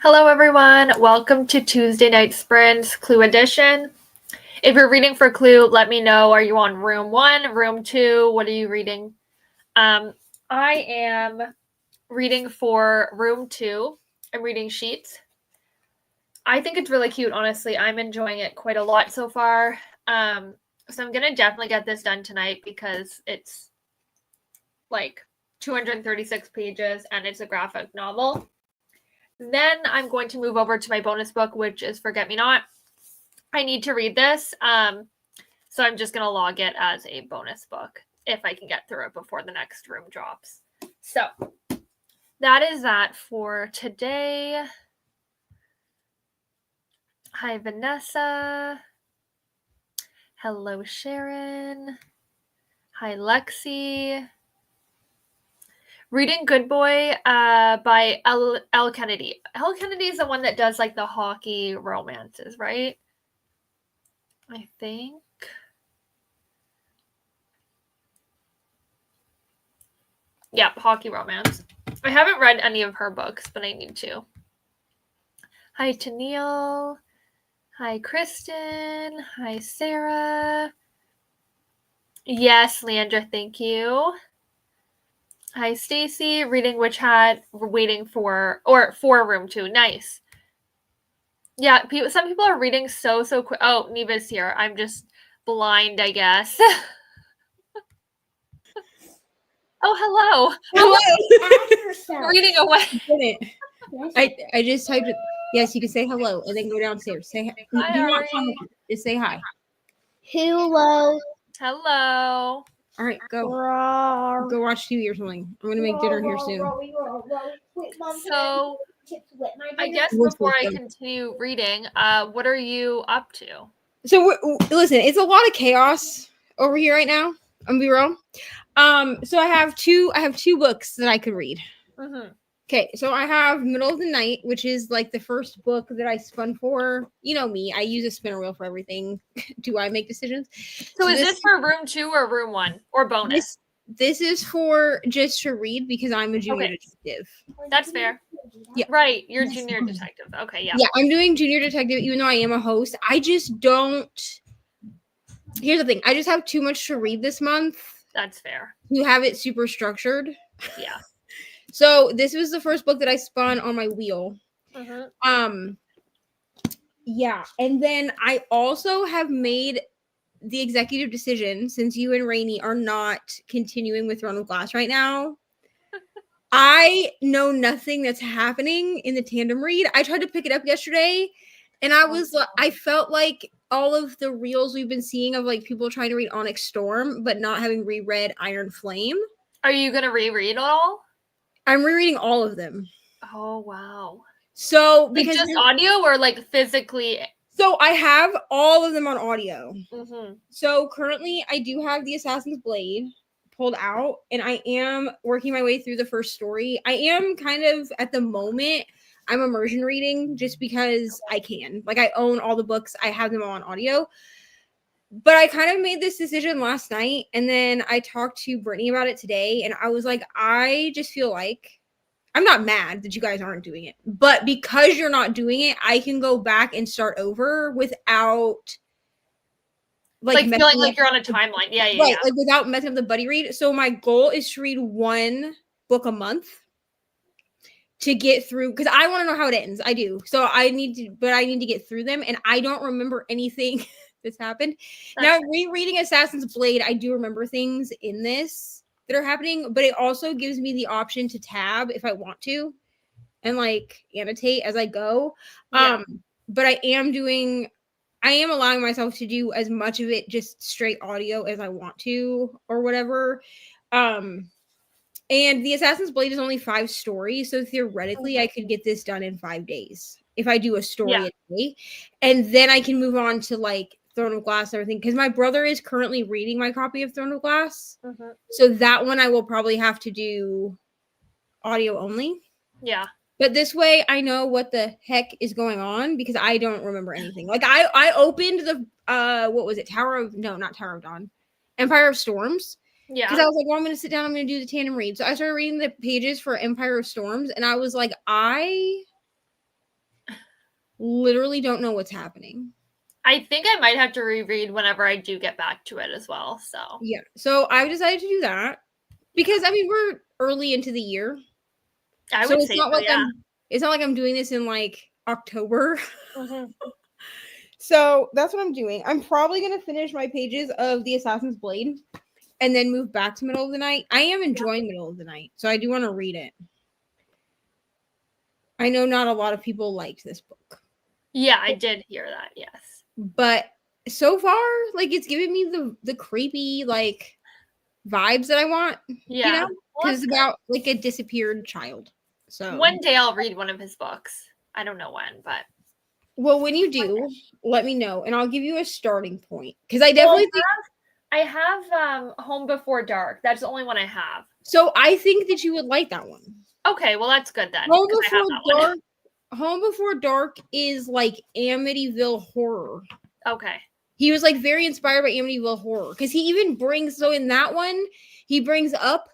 Hello everyone, welcome to Tuesday Night Sprints Clue Edition. If you're reading for Clue, let me know. Are you on room 1, room 2? What are you reading? I am reading for room 2. I'm reading Sheets. I think it's really cute, honestly. I'm enjoying it quite a lot so far. So I'm going to definitely get this done tonight because it's like 236 pages and it's a graphic novel. Then I'm going to move over to my bonus book, which is Forget Me Not. I need to read this, so I'm just going to log it as a bonus book if I can get through it before the next room drops. So that is that for today. Hi, Vanessa. Hello, Sharon. Hi, Lexi. Reading Good Boy by L. Kennedy. L. Kennedy is the one that does like the hockey romances, right? I think. Yep, hockey romance. I haven't read any of her books, but I need to. Hi, Tennille. Hi, Kristen. Hi, Sarah. Yes, Leandra, thank you. Hi, Stacy. Reading Witch Hat. We're waiting for room 2. Nice. Yeah, some people are reading so quick. Oh, Neva's here. I'm just blind, I guess. Oh, hello. Hello. Reading away. I just typed it. Yes, you can say hello and then go downstairs. Say hi. Hi, Do not Ari. comment. Just say hi. Hello. Hello. All right, go. Roar. Go watch TV or something. I'm gonna make dinner here soon. So, I guess before I continue reading, what are you up to? So listen, it's a lot of chaos over here right now. I'm gonna be real. So I have two books that I could read. Mm-hmm. Okay, so I have Middle of the Night, which is like the first book that I spun for. You know me, I use a spinner wheel for everything. Do I make decisions? So is this for room 2 or room 1 or bonus? This is for just to read because I'm a junior detective. That's fair. Yeah. Right, you're junior detective. Okay, yeah. Yeah, I'm doing junior detective even though I am a host. I just don't. Here's the thing. I just have too much to read this month. That's fair. You have it super structured. Yeah. So this was the first book that I spun on my wheel. Mm-hmm. Yeah, and then I also have made the executive decision, since you and Rainey are not continuing with Throne of Glass right now. I know nothing that's happening in the tandem read. I tried to pick it up yesterday, and I felt like all of the reels we've been seeing of like people trying to read Onyx Storm but not having reread Iron Flame. Are you gonna reread all? I'm rereading all of them. Oh wow. So because just audio or like physically? So I have all of them on audio. Mm-hmm. So currently I do have the Assassin's Blade pulled out, and I am working my way through the first story. I am kind of at the moment I'm immersion reading just because I can. Like I own all the books, I have them all on audio. But I kind of made this decision last night, and then I talked to Brittany about it today, and I was like, I just feel like I'm not mad that you guys aren't doing it, but because you're not doing it, I can go back and start over without like feeling like you're on a timeline. Yeah, right, yeah. Like without messing up the buddy read. So my goal is to read one book a month to get through, because I want to know how it ends. I do. So I need to get through them, and I don't remember anything that's happened. Now, rereading Assassin's Blade, I do remember things in this that are happening, but it also gives me the option to tab if I want to and like annotate as I go. Yeah. But I am allowing myself to do as much of it just straight audio as I want to or whatever. And the Assassin's Blade is only 5 stories, so theoretically I could get this done in 5 days if I do a story a day, and then I can move on to like Throne of Glass and everything, because my brother is currently reading my copy of Throne of Glass. Mm-hmm. So that one I will probably have to do audio only. Yeah. But this way I know what the heck is going on, because I don't remember anything. Like I opened the not Tower of Dawn, Empire of Storms. Yeah. Because I was like, well, I'm going to sit down, I'm going to do the tandem read. So I started reading the pages for Empire of Storms, and I was like, I literally don't know what's happening. I think I might have to reread whenever I do get back to it as well. So Yeah. So I've decided to do that because I mean we're early into the year. I So would it's say not so, like yeah. it's not like I'm doing this in like October. Mhm. So that's what I'm doing. I'm probably gonna finish my pages of the Assassin's Blade and then move back to Middle of the Night. I am enjoying Middle of the Night, so I do want to read it. I know not a lot of people liked this book. Yeah, I did hear that. Yes. But so far, like it's giving me the creepy like vibes that I want, Yeah. you know, Well, because it's that's about like a disappeared child. So good. One day I'll read one of his books. I don't know when, but well, when you do, let me know, and I'll give you a starting point because I definitely think. I have Home Before Dark. That's the only one I have. So I think that you would like that one. Okay, well that's good then. Home 'cause I have Before that one. Dark. Home Before Dark is like Amityville horror. Okay. He was like very inspired by Amityville horror because he even brings in that one he brings up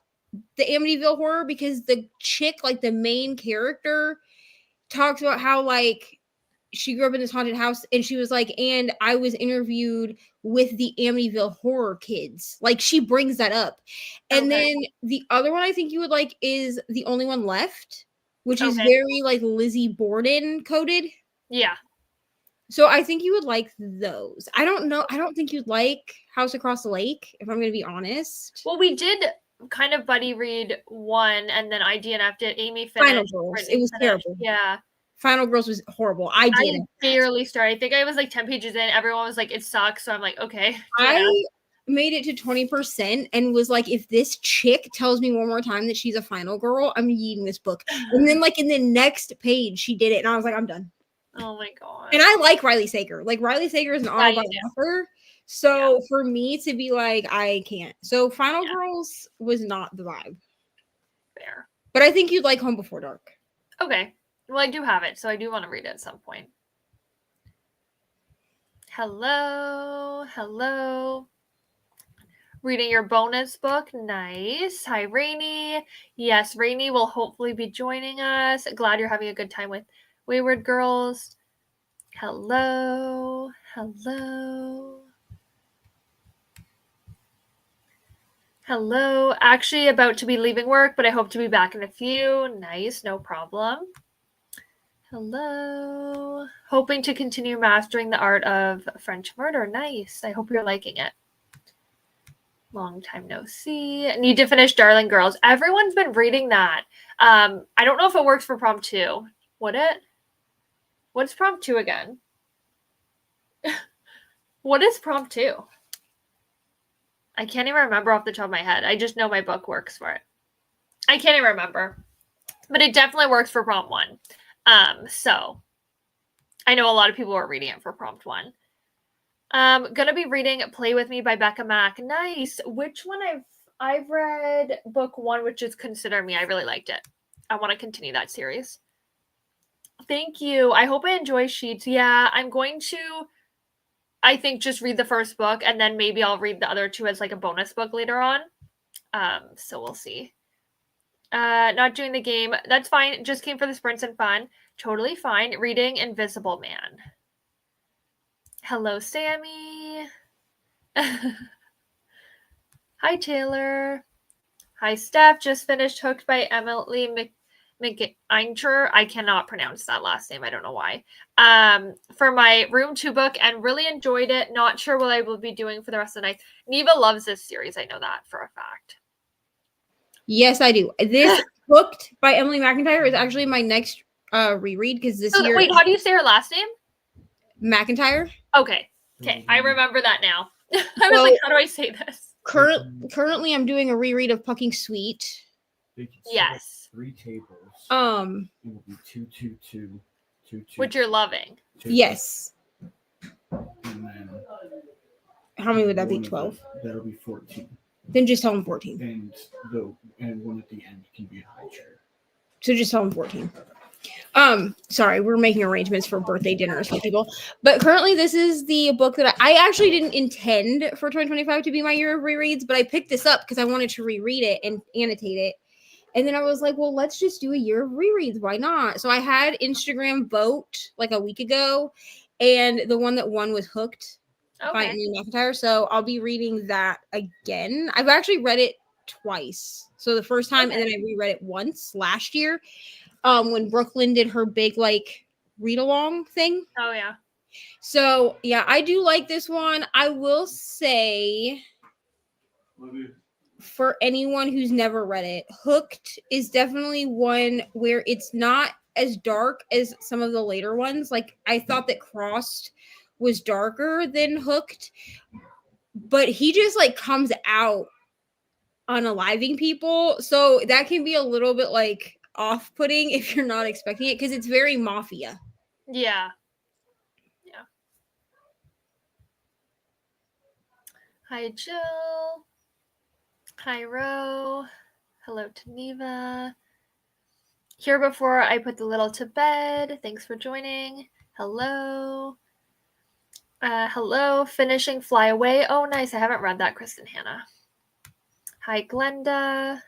the Amityville horror because the chick, like the main character, talks about how like she grew up in this haunted house and she was like, and I was interviewed with the Amityville horror kids. Like she brings that up. And Okay. then the other one I think you would like is The Only One Left, which is Okay. very like Lizzie Borden coded. Yeah. So I think you would like those. I don't know. I don't think you'd like House Across the Lake, if I'm going to be honest. Well, we did kind of buddy read one, and then I DNF'd it. Amy finished. Final Girls. Brittany It was finished. terrible. Yeah. Final Girls was horrible. I did. I barely started. I think I was like 10 pages in. Everyone was like, it sucks. So I'm like, okay. I made it to 20% and was like, if this chick tells me one more time that she's a final girl, I'm eating this book. And then like in the next page, she did it. And I was like, I'm done. Oh my God. And I like Riley Sager. Like Riley Sager is an autobiographer. author. So for me to be like, I can't. So Final Girls was not the vibe. Fair. But I think you'd like Home Before Dark. Okay. Well, I do have it, so I do want to read it at some point. Hello. Hello. Reading your bonus book. Nice. Hi, Rainy. Yes, Rainy will hopefully be joining us. Glad you're having a good time with Wayward Girls. Hello. Hello. Hello. Actually about to be leaving work, but I hope to be back in a few. Nice. No problem. Hello. Hoping to continue mastering the art of French murder. Nice. I hope you're liking it. Long time no see. Need to finish Darling Girls. Everyone's been reading that. I don't know if it works for prompt 2. Would it? What's prompt 2 again? What is prompt 2? I can't even remember off the top of my head. I just know my book works for it. I can't even remember. But it definitely works for prompt 1. So I know a lot of people are reading it for prompt 1. Gonna be reading Play With Me by Becca Mack. Nice. Which one I've read book 1, which is Consider Me. I really liked it. I want to continue that series. Thank you. I hope I enjoy Sheets. Yeah, I'm going to, I think, just read the first book and then maybe I'll read the other 2 as like a bonus book later on. So we'll see. Not doing the game. That's fine. Just came for the sprints and fun. Totally fine. Reading Invisible Man. Hello, Sammy. Hi, Taylor. Hi, Steph. Just finished Hooked by Emily McIntyre. I cannot pronounce that last name. I don't know why. For my Room 2 book and really enjoyed it. Not sure what I will be doing for the rest of the night. Neva loves this series. I know that for a fact. Yes, I do. This Hooked by Emily McIntyre is actually my next reread because this year. Wait, how do you say her last name? McIntyre. Okay. I remember that now. I was like, how do I say this? Currently, I'm doing a reread of Fucking Sweet. Yes. 3 tables. It will be 2, 2, 2, 2, 2. Which you're loving. Yes. And then how many would that be? 12. That'll be 14. Then just tell him 14. And one at the end can be a high chair. So just tell him 14. Sorry, we're making arrangements for birthday dinners for people. But currently, this is the book that I actually didn't intend for 2025 to be my year of rereads, but I picked this up because I wanted to reread it and annotate it. And then I was like, well, let's just do a year of rereads. Why not? So I had Instagram vote like a week ago, and the one that won was Hooked by Okay. Ian McIntyre. So I'll be reading that again. I've actually read it twice. So the first time, and then I reread it once last year, when Brooklyn did her big like read along thing. Oh yeah. So yeah, I do like this one. I will say, for anyone who's never read it, Hooked is definitely one where it's not as dark as some of the later ones. Like I thought that Crossed was darker than Hooked, but he just like comes out unaliving people. So that can be a little bit like off-putting if you're not expecting it, because it's very mafia. Yeah. Yeah. Hi, Jill. Hi, Ro. Hello to Neva. Here before I put the little to bed. Thanks for joining. Hello. Hello. Finishing Fly Away. Oh, nice. I haven't read that, Kristen Hannah. Hi, Glenda.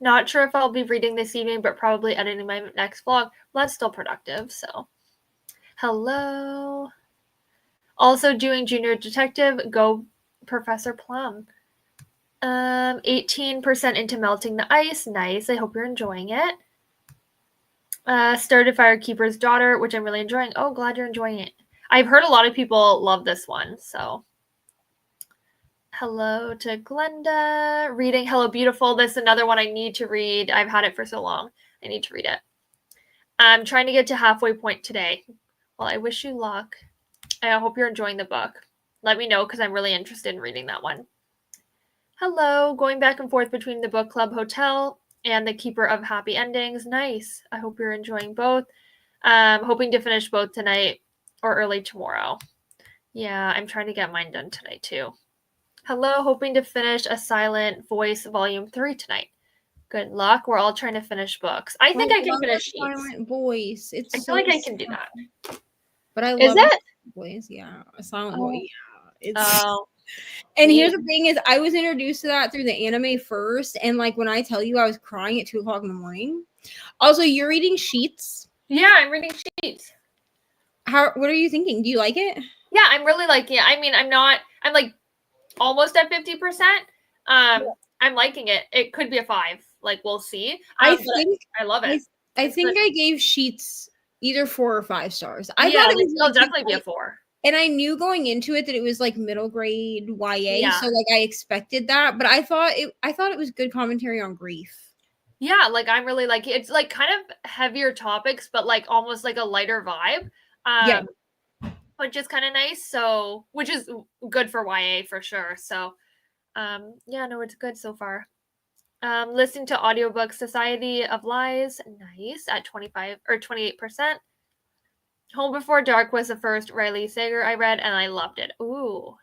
Not sure if I'll be reading this evening, but probably editing my next vlog. Well, that's still productive, so. Hello. Also doing Junior Detective. Go Professor Plum. 18% into Melting the Ice. Nice. I hope you're enjoying it. Started Firekeeper's Daughter, which I'm really enjoying. Oh, glad you're enjoying it. I've heard a lot of people love this one, so. Hello to Glenda. Reading Hello Beautiful. This is another one I need to read. I've had it for so long. I need to read it. I'm trying to get to halfway point today. Well, I wish you luck. I hope you're enjoying the book. Let me know because I'm really interested in reading that one. Hello. Going back and forth between the book club hotel and the Keeper of Happy Endings. Nice. I hope you're enjoying both. Hoping to finish both tonight or early tomorrow. Yeah, I'm trying to get mine done tonight too. Hello, hoping to finish A Silent Voice Volume 3 tonight. Good luck. We're all trying to finish books. I think I can finish Sheets. Silent Voice. It's I so feel like I can do that. But I Is love it? Voice. Yeah, A Silent Voice. Yeah, it's. Oh. And here's the thing: is I was introduced to that through the anime first, and like when I tell you, I was crying at 2:00 in the morning. Also, you're reading Sheets. Yeah, I'm reading Sheets. What are you thinking? Do you like it? Yeah, I'm really liking it. I mean, I'm like almost at 50%. I'm liking it. It could be a 5. Like we'll see. I think I love it. I think I gave Sheets either 4 or 5 stars. I yeah, thought it was it'll definitely be a 4. And I knew going into it that it was like middle grade YA, Yeah. so like I expected that, but I thought it was good commentary on grief. Yeah, like I'm really like it's like kind of heavier topics, but like almost like a lighter vibe. Yeah. Which is kind of nice. So, which is good for YA for sure. So, yeah, no, it's good so far. Listening to audiobook Society of Lies, nice at 25 or 28%. Home Before Dark was the first Riley Sager I read, and I loved it. Ooh.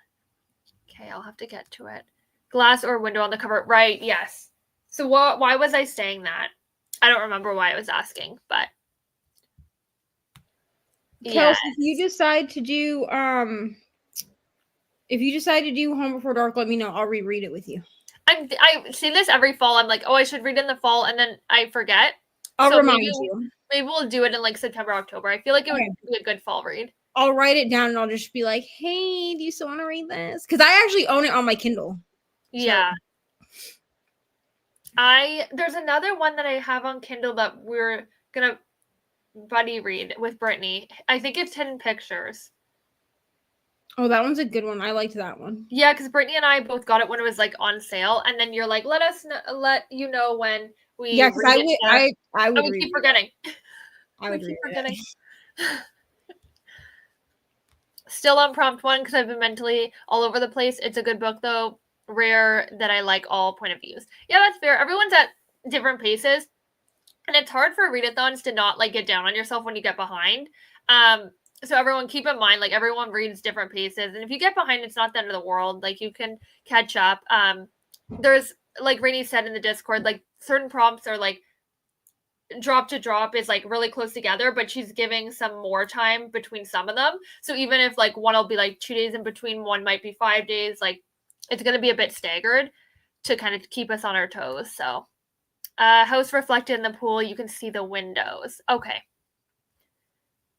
Okay, I'll have to get to it. Glass or window on the cover. Right, yes. So why was I saying that? I don't remember why I was asking, but Kelsey, if you decide to do Home Before Dark, let me know. I'll reread it with you. I see this every fall. I'm like, oh, I should read in the fall, and then I forget. I'll remind you. Maybe we'll do it in like September, October. I feel like it would be a good fall read. I'll write it down and I'll just be like, hey, do you still want to read this? Because I actually own it on my Kindle. Yeah. There's another one that I have on Kindle that we're gonna buddy read with Brittany. I think it's Hidden Pictures. Oh, that one's a good one. I liked that one. Yeah, because Brittany and I both got it when it was like on sale, and then you're like, let you know when we. Yeah, because I would. We keep forgetting. I would keep forgetting. Still on prompt 1 because I've been mentally all over the place. It's a good book though. Rare that I like all point of views. Yeah, that's fair. Everyone's at different paces, and it's hard for readathons to not like get down on yourself when you get behind. So everyone keep in mind, like everyone reads different paces, and if you get behind, it's not the end of the world. Like you can catch up. There's like Rainey said in the Discord, like certain prompts are like drop to drop is like really close together, but she's giving some more time between some of them. So even if like one will be like 2 days in between, one might be 5 days, like it's going to be a bit staggered to kind of keep us on our toes. So House reflected in the pool. You can see the windows. Okay.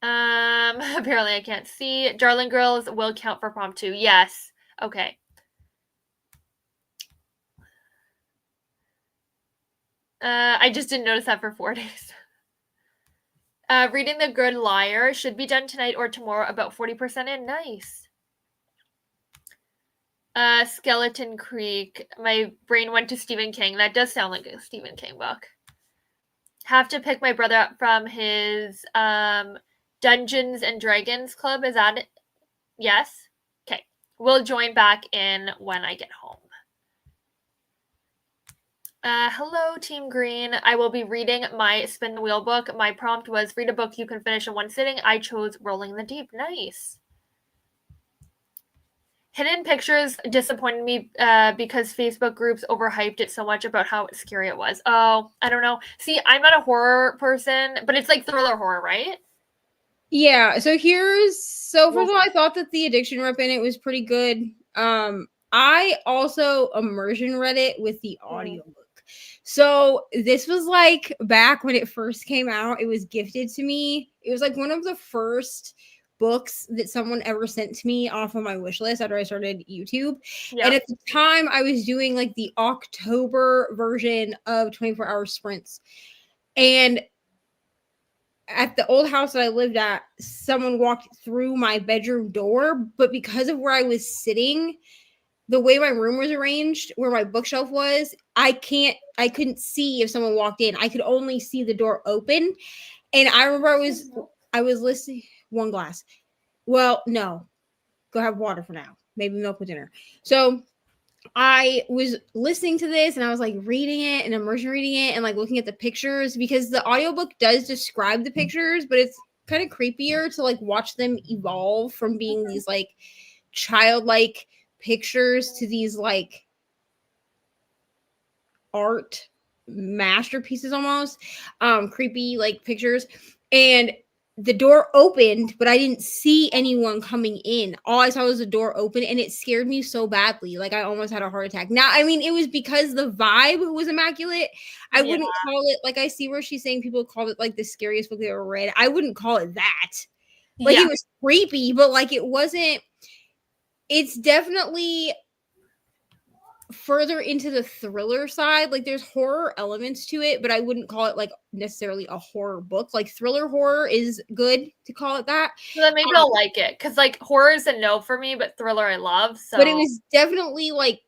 Apparently I can't see. Darling Girls will count for prompt 2. Yes. Okay. I just didn't notice that for 4 days. Reading The Good Liar should be done tonight or tomorrow, about 40% in. Nice. Skeleton Creek. My brain went to Stephen King. That does sound like a Stephen King book. Have to pick my brother up from his Dungeons and Dragons club. Is that it? Yes? Okay. We'll join back in when I get home. Hello, Team Green. I will be reading my Spin the Wheel book. My prompt was read a book you can finish in one sitting. I chose Rolling the Deep. Nice. Hidden Pictures disappointed me because Facebook groups overhyped it so much about how scary it was. Oh, I don't know. See, I'm not a horror person, but it's like thriller horror, right? Yeah. So first of all, I thought that the addiction rep in it was pretty good. I also immersion read it with the audiobook. So this was like back when it first came out. It was gifted to me. It was like one of the first books that someone ever sent to me off of my wish list after I started YouTube. Yeah. And at the time I was doing like the October version of 24-hour sprints. And at the old house that I lived at, someone walked through my bedroom door, but because of where I was sitting, the way my room was arranged, where my bookshelf was, I couldn't see if someone walked in. I could only see the door open. And I remember I was listening. One glass. Well, no. Go have water for now. Maybe milk with dinner. So I was listening to this and I was like reading it and immersion reading it and like looking at the pictures because the audiobook does describe the pictures, but it's kind of creepier to like watch them evolve from being these like childlike pictures to these like art masterpieces almost, creepy like pictures. And the door opened, but I didn't see anyone coming in. All I saw was the door open, and it scared me so badly. Like I almost had a heart attack. Now, I mean, it was because the vibe was immaculate. I wouldn't call it like I see where she's saying people called it like the scariest book they ever read. I wouldn't call it that. Like it was creepy, but like it wasn't. It's definitely further into the thriller side. Like there's horror elements to it, but I wouldn't call it like necessarily a horror book. Like thriller horror is good to call it that. So then maybe I'll like it because like horror is a no for me, but thriller I love. So, but it was definitely like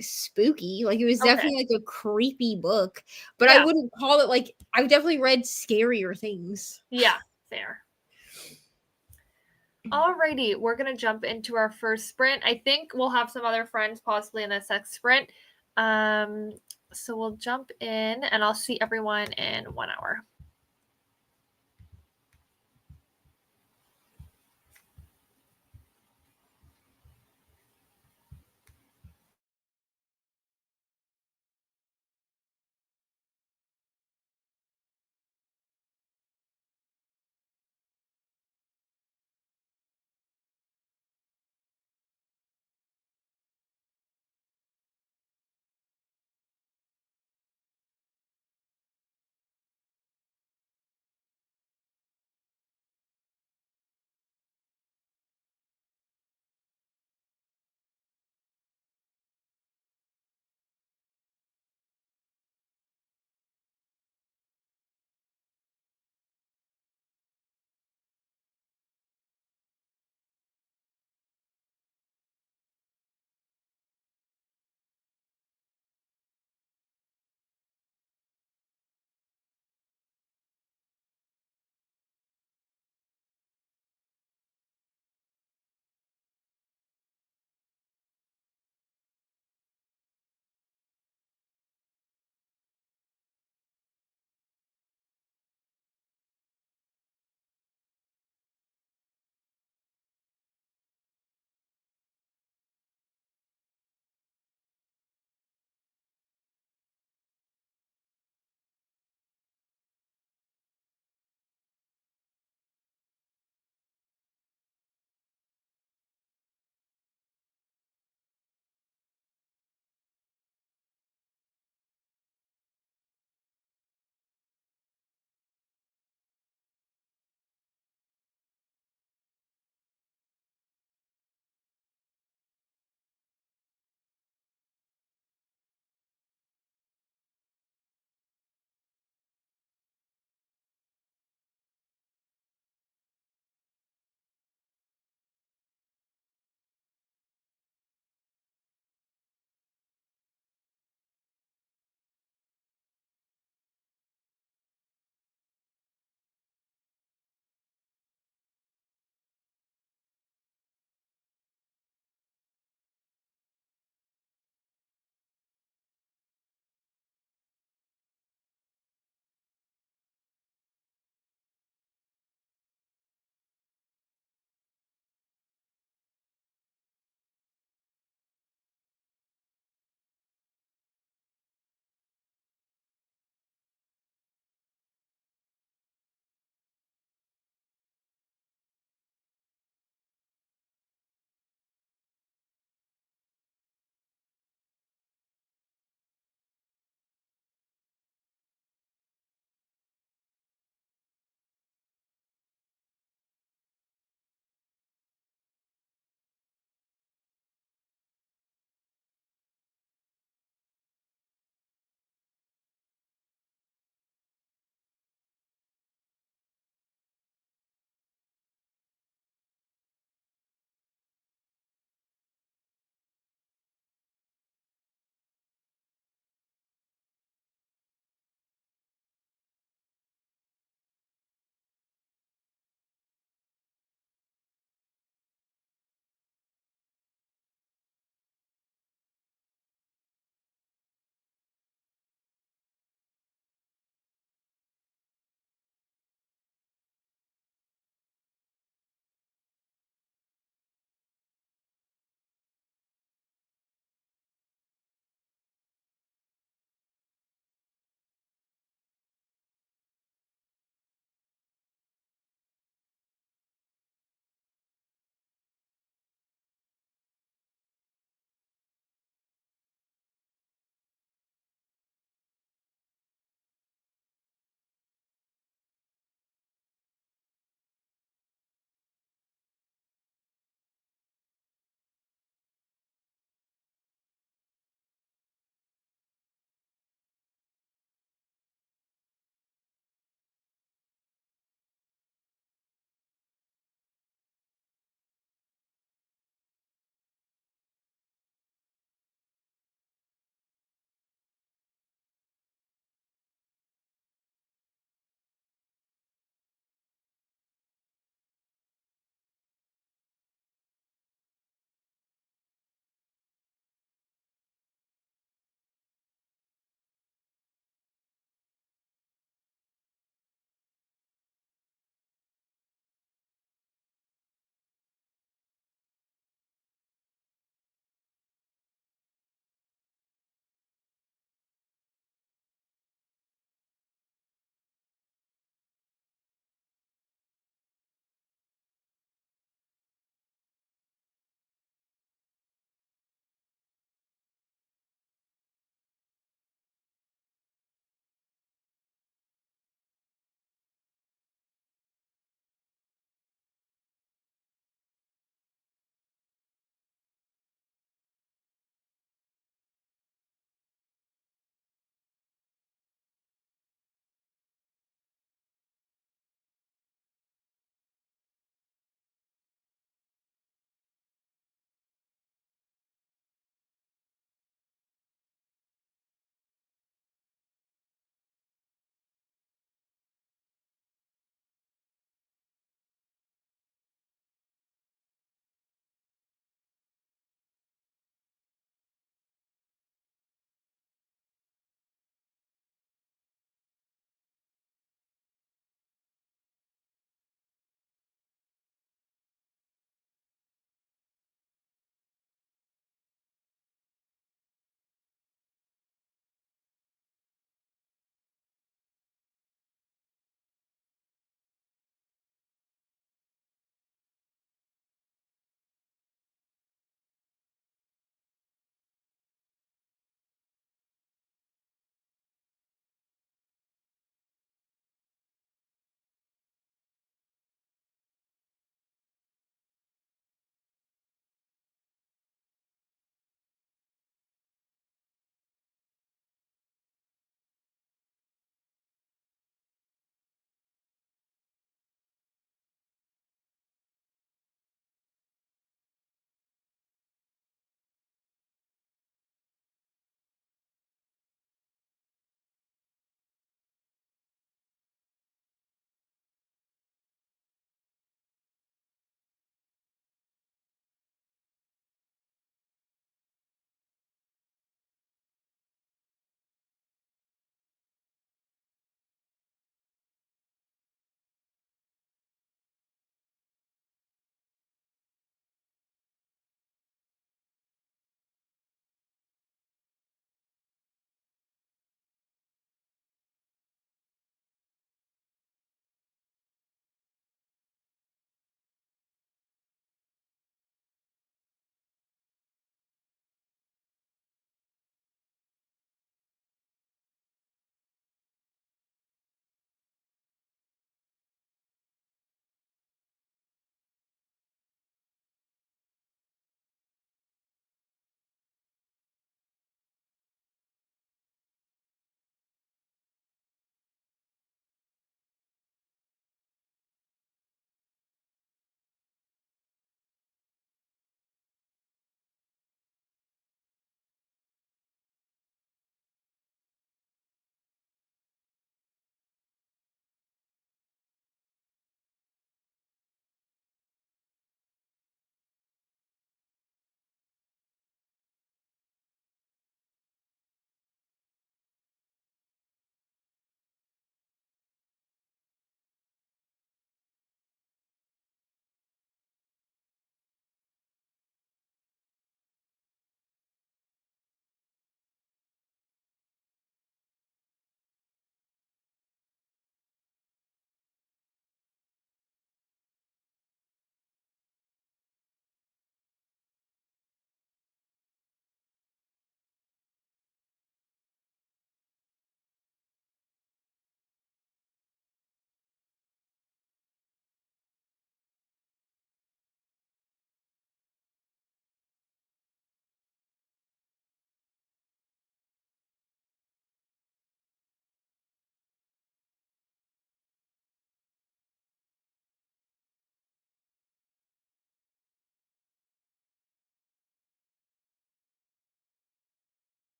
spooky. Like it was definitely like a creepy book, but I wouldn't call it like I've definitely read scarier things. Yeah, fair. Alrighty, we're gonna jump into our first sprint. I think we'll have some other friends possibly in this next sprint. So we'll jump in and I'll see everyone in 1 hour.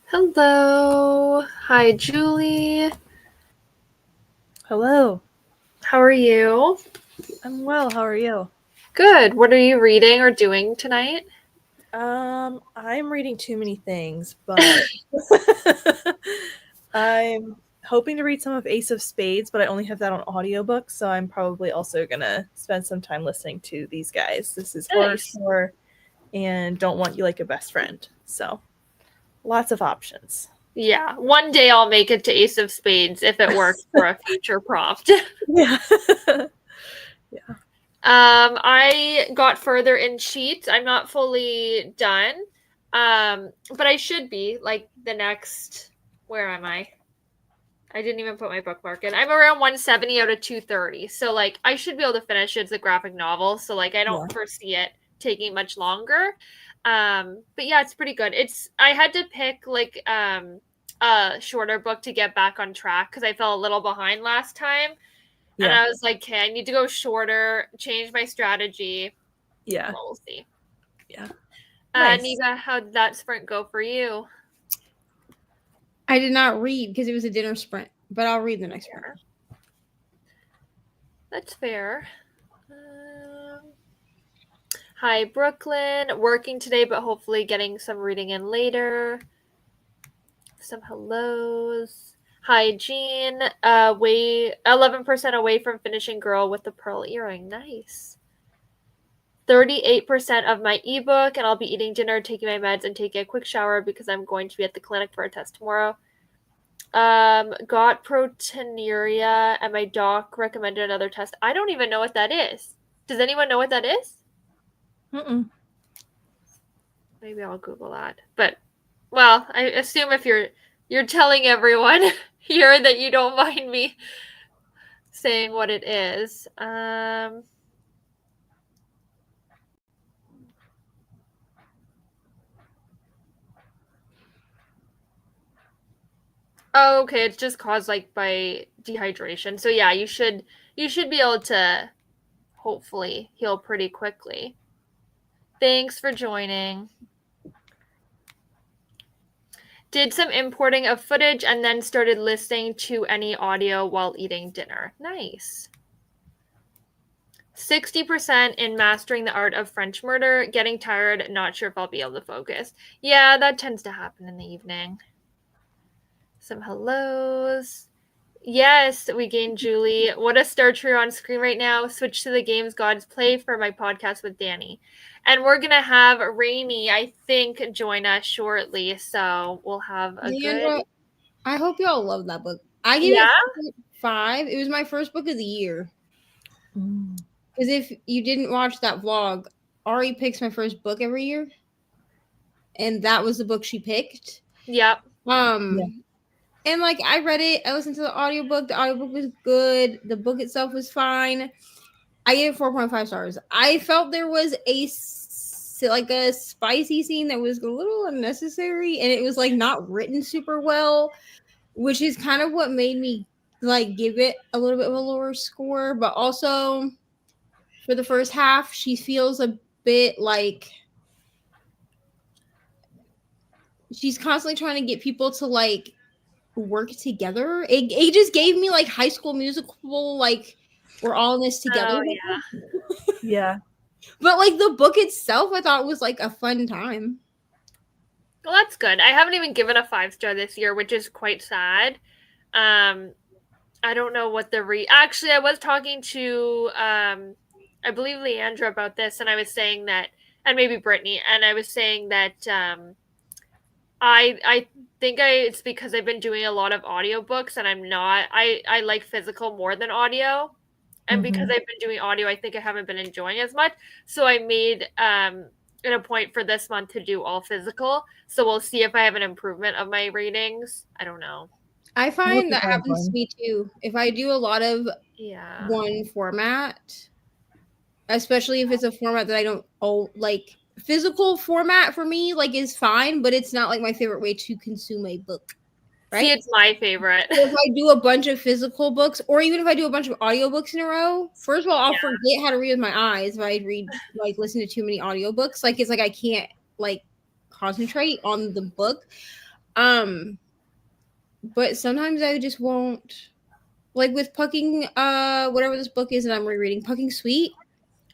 Hello. Hi, Julie. Hello. How are you? I'm well. How are you? Good. What are you reading or doing tonight? I'm reading too many things, but I'm hoping to read some of Ace of Spades, but I only have that on audiobook, so I'm probably also gonna spend some time listening to these guys. This is Nice. Horrorcore and Don't Want You Like a Best Friend. So lots of options. Yeah. One day I'll make it to Ace of Spades if it works for a future prompt. Yeah. I got further in Cheat. I'm not fully done. But I should be like the next. Where am I? I didn't even put my bookmark in. I'm around 170 out of 230. So like I should be able to finish it. It's a graphic novel. So like I don't foresee it taking much longer. But yeah, it's pretty good. I had to pick like a shorter book to get back on track because I fell a little behind last time. And I was like, okay, I need to go shorter, change my strategy. Yeah. Well, we'll see. Yeah. Nice. Neva, how'd that sprint go for you? I did not read because it was a dinner sprint, but I'll read the next one. That's fair. Hi, Brooklyn. Working today, but hopefully getting some reading in later. Some hellos. Hi, Jean. 11% away from finishing Girl with the Pearl Earring. Nice. 38% of my ebook, and I'll be eating dinner, taking my meds, and taking a quick shower because I'm going to be at the clinic for a test tomorrow. Got proteinuria, and my doc recommended another test. I don't even know what that is. Does anyone know what that is? Mm-mm. Maybe I'll Google that. But, well, I assume if you're telling everyone here that you don't mind me saying what it is. Oh, okay, it's just caused like by dehydration. So yeah, you should be able to hopefully heal pretty quickly. Thanks for joining. Did some importing of footage and then started listening to any audio while eating dinner. Nice. 60% in mastering the art of French murder. Getting tired, not sure if I'll be able to focus. Yeah, that tends to happen in the evening. Some hellos. Yes, we gained Julie. What a star trio on screen right now. Switch to the games gods play for my podcast with Danny. And we're going to have Rainy, I think, join us shortly. So we'll have a good... I hope y'all love that book. I gave it 5. It was my first book of the year. Because if you didn't watch that vlog, Ari picks my first book every year. And that was the book she picked. Yep. And like I read it, I listened to the audiobook. The audiobook was good. The book itself was fine. I gave it 4.5 stars. I felt there was a spicy scene that was a little unnecessary, and it was like not written super well, which is kind of what made me like give it a little bit of a lower score. But also for the first half, she feels a bit like she's constantly trying to get people to like work together. It just gave me like High School Musical, like we're all in this together. Oh, yeah. But like the book itself, I thought was like a fun time. Well, that's good. I haven't even given a 5-star this year, which is quite sad. I don't know what actually I was talking to I believe Leandra about this, and I was saying that, and maybe Brittany, and I was saying that I think it's because I've been doing a lot of audiobooks, and I like physical more than audio. And because I've been doing audio, I think I haven't been enjoying as much. So I made it a point for this month to do all physical. So we'll see if I have an improvement of my ratings. I don't know. I find that happens to me too. If I do a lot of one format, especially if it's a format that I don't like, physical format for me like is fine, but it's not like my favorite way to consume a book. Right? See, it's my favorite. So if I do a bunch of physical books, or even if I do a bunch of audiobooks in a row, first of all, I'll forget how to read with my eyes if I listen to too many audiobooks. Like it's like I can't like concentrate on the book. But sometimes I just won't. Like with Pucking, whatever this book is that I'm rereading, Pucking Sweet.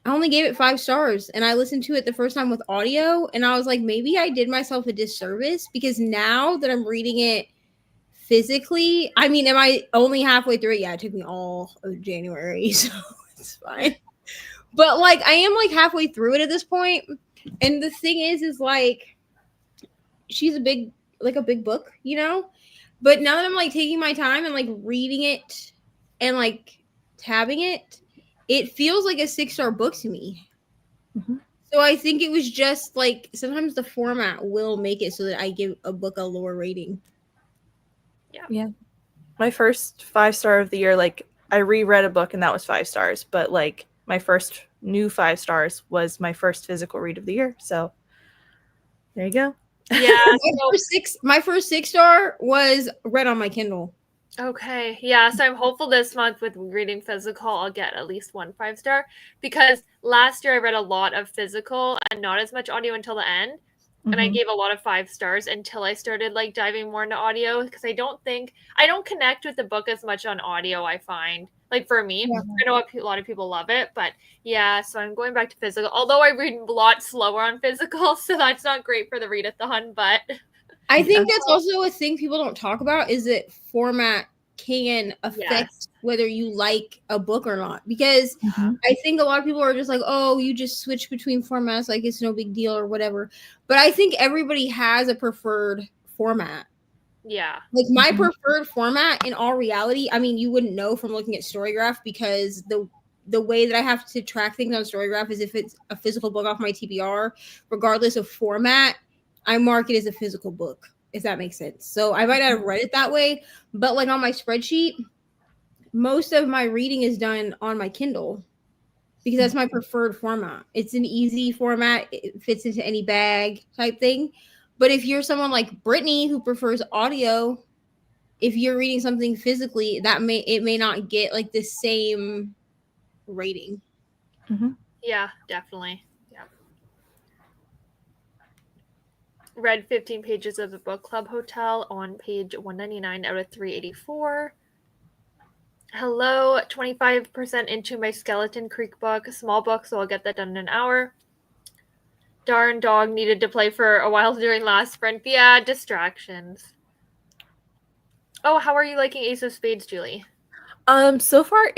I only gave it 5 stars, and I listened to it the first time with audio, and I was like, maybe I did myself a disservice because now that I'm reading it physically, I mean, am I only halfway through it? Yeah, it took me all of January, so it's fine. But like, I am like halfway through it at this point, and the thing is like, she's a big book, you know. But now that I'm like taking my time and like reading it and like tabbing it, it feels like a 6-star book to me. Mhm. So I think it was just like sometimes the format will make it so that I give a book a lower rating. My first 5-star of the year, like I reread a book and that was 5 stars, but like my first new 5 stars was my first physical read of the year. So there you go. Yeah. My first 6-star was read on my Kindle. Okay. Yeah. So I'm hopeful this month with reading physical, I'll get at least 1 5-star, because last year I read a lot of physical and not as much audio until the end. And I Mhm. gave a lot of 5 stars until I started like diving more into audio, because I don't connect with the book as much on audio. I find, like, for me, Yeah. I know a lot of people love it, but yeah, so I'm going back to physical. Although I read a lot slower on physical, so that's not great for the readathon. But I think that's also a thing people don't talk about is that format can affect yes, whether you like a book or not. Because Mhm. I think a lot of people are just like, oh, you just switch between formats, like it's no big deal or whatever. But I think everybody has a preferred format. yeah, Like my Mhm. preferred format in all reality, I mean, you wouldn't know from looking at Storygraph because the way that I have to track things on Storygraph is if it's a physical book off my TBR, regardless of format, I mark it as a physical book, if that makes sense. So I might not have read it that way, but like on my spreadsheet, most of my reading is done on my Kindle because that's my preferred format. It's an easy format, it fits into any bag type thing. But if you're someone like Brittany who prefers audio, if you're reading something physically, it may not get like the same rating. Mhm. yeah, definitely. Yeah. Read 15 pages of the book club hotel on page 199 out of 384. Hello, 25% into my Skeleton Creek book. Small book, so I'll get that done in an hour. Darn dog needed to play for a while during last sprint. Yeah, distractions. Oh, how are you liking Ace of Spades, Julie? So far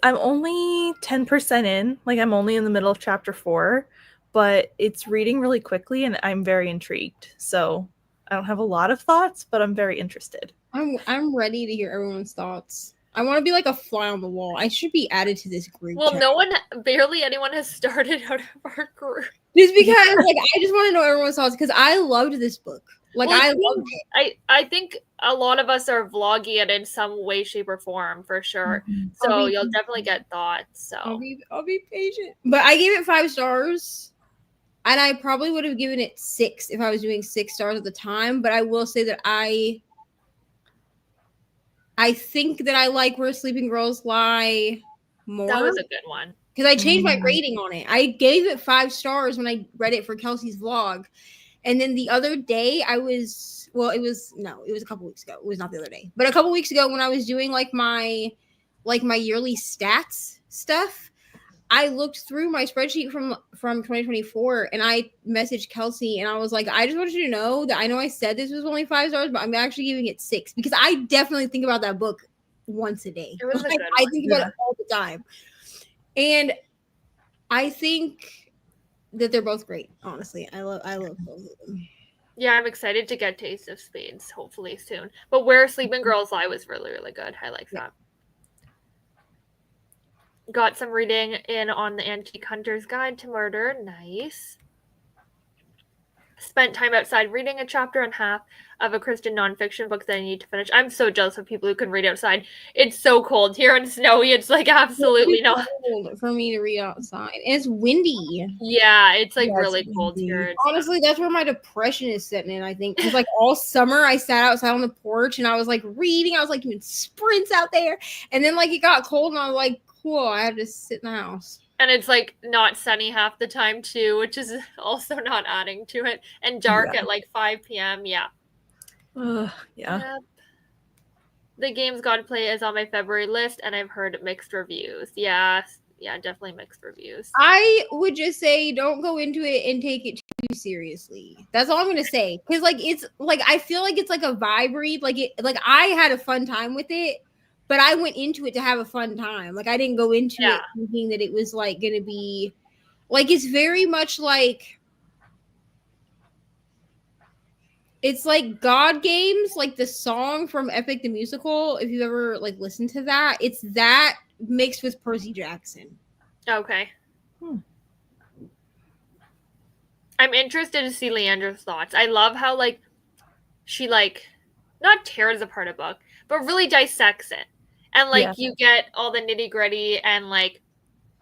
I'm only 10% in. Like I'm only in the middle of chapter 4, but it's reading really quickly and I'm very intrigued. So I don't have a lot of thoughts, but I'm very interested. I'm ready to hear everyone's thoughts. I want to be like a fly on the wall. I should be added to this group Well, chat. barely anyone has started out of our group. Just because like I just want to know everyone's thoughts because I loved this book. Like Well, I loved it. I think a lot of us are vlogging it in some way, shape, or form for sure. So you'll definitely get thoughts. So I'll be patient. But I gave it 5 stars. And I probably would have given it 6 if I was doing 6 stars at the time. But I will say that I think that I like Where Sleeping Girls Lie more. that was a good one. Because I changed my rating on it. I gave it 5 stars when I read it for Kelsey's vlog. And then the other day it was a couple weeks ago. It was not the other day. But a couple weeks ago when I was doing like my yearly stats stuff, I looked through my spreadsheet from 2024 and I messaged Kelsey and I was like, I just want you to know that I know I said this was only 5 stars, but I'm actually giving it 6 because I definitely think about that book once a day. It was a Like, good I one. think about it all the time. And I think that they're both great, honestly. I love both of them. Yeah, I'm excited to get Taste of Spades hopefully soon. But Where Sleeping Girls Lie was really, really good. I like that. Got some reading in on the Antique Hunter's Guide to Murder. Nice. Spent time outside reading a chapter and a half of a Christian nonfiction book that I need to finish. I'm so jealous of people who can read outside. It's so cold here and snowy. It's like absolutely not cold for me to read outside. And it's windy. Yeah, it's like Yeah, really it's cold windy. here. Honestly, that's where my depression is setting in, I think. Because like all summer I sat outside on the porch and I was like reading. I was like doing sprints out there. And then like it got cold and I was like, cool, I had to sit in the house. And it's like not sunny half the time too, which is also not adding to it. And dark at like 5 p.m. Yeah. Yeah. Yep. The games God Play is on my February list, and I've heard mixed reviews. Yeah, definitely mixed reviews. I would just say don't go into it and take it too seriously. That's all I'm gonna say. Because like it's like I feel like it's like a vibe read. Like I had a fun time with it, but I went into it to have a fun time. Like I didn't go into Yeah. it thinking that it was like gonna be like it's very much like it's like God Games, like the song from Epic the Musical. If you've ever like listened to that, it's that mixed with Percy Jackson. Okay. Hmm. I'm interested to see Leandra's thoughts. I love how like she like not tears apart a book, but really dissects it. And like Yeah. you get all the nitty-gritty, and like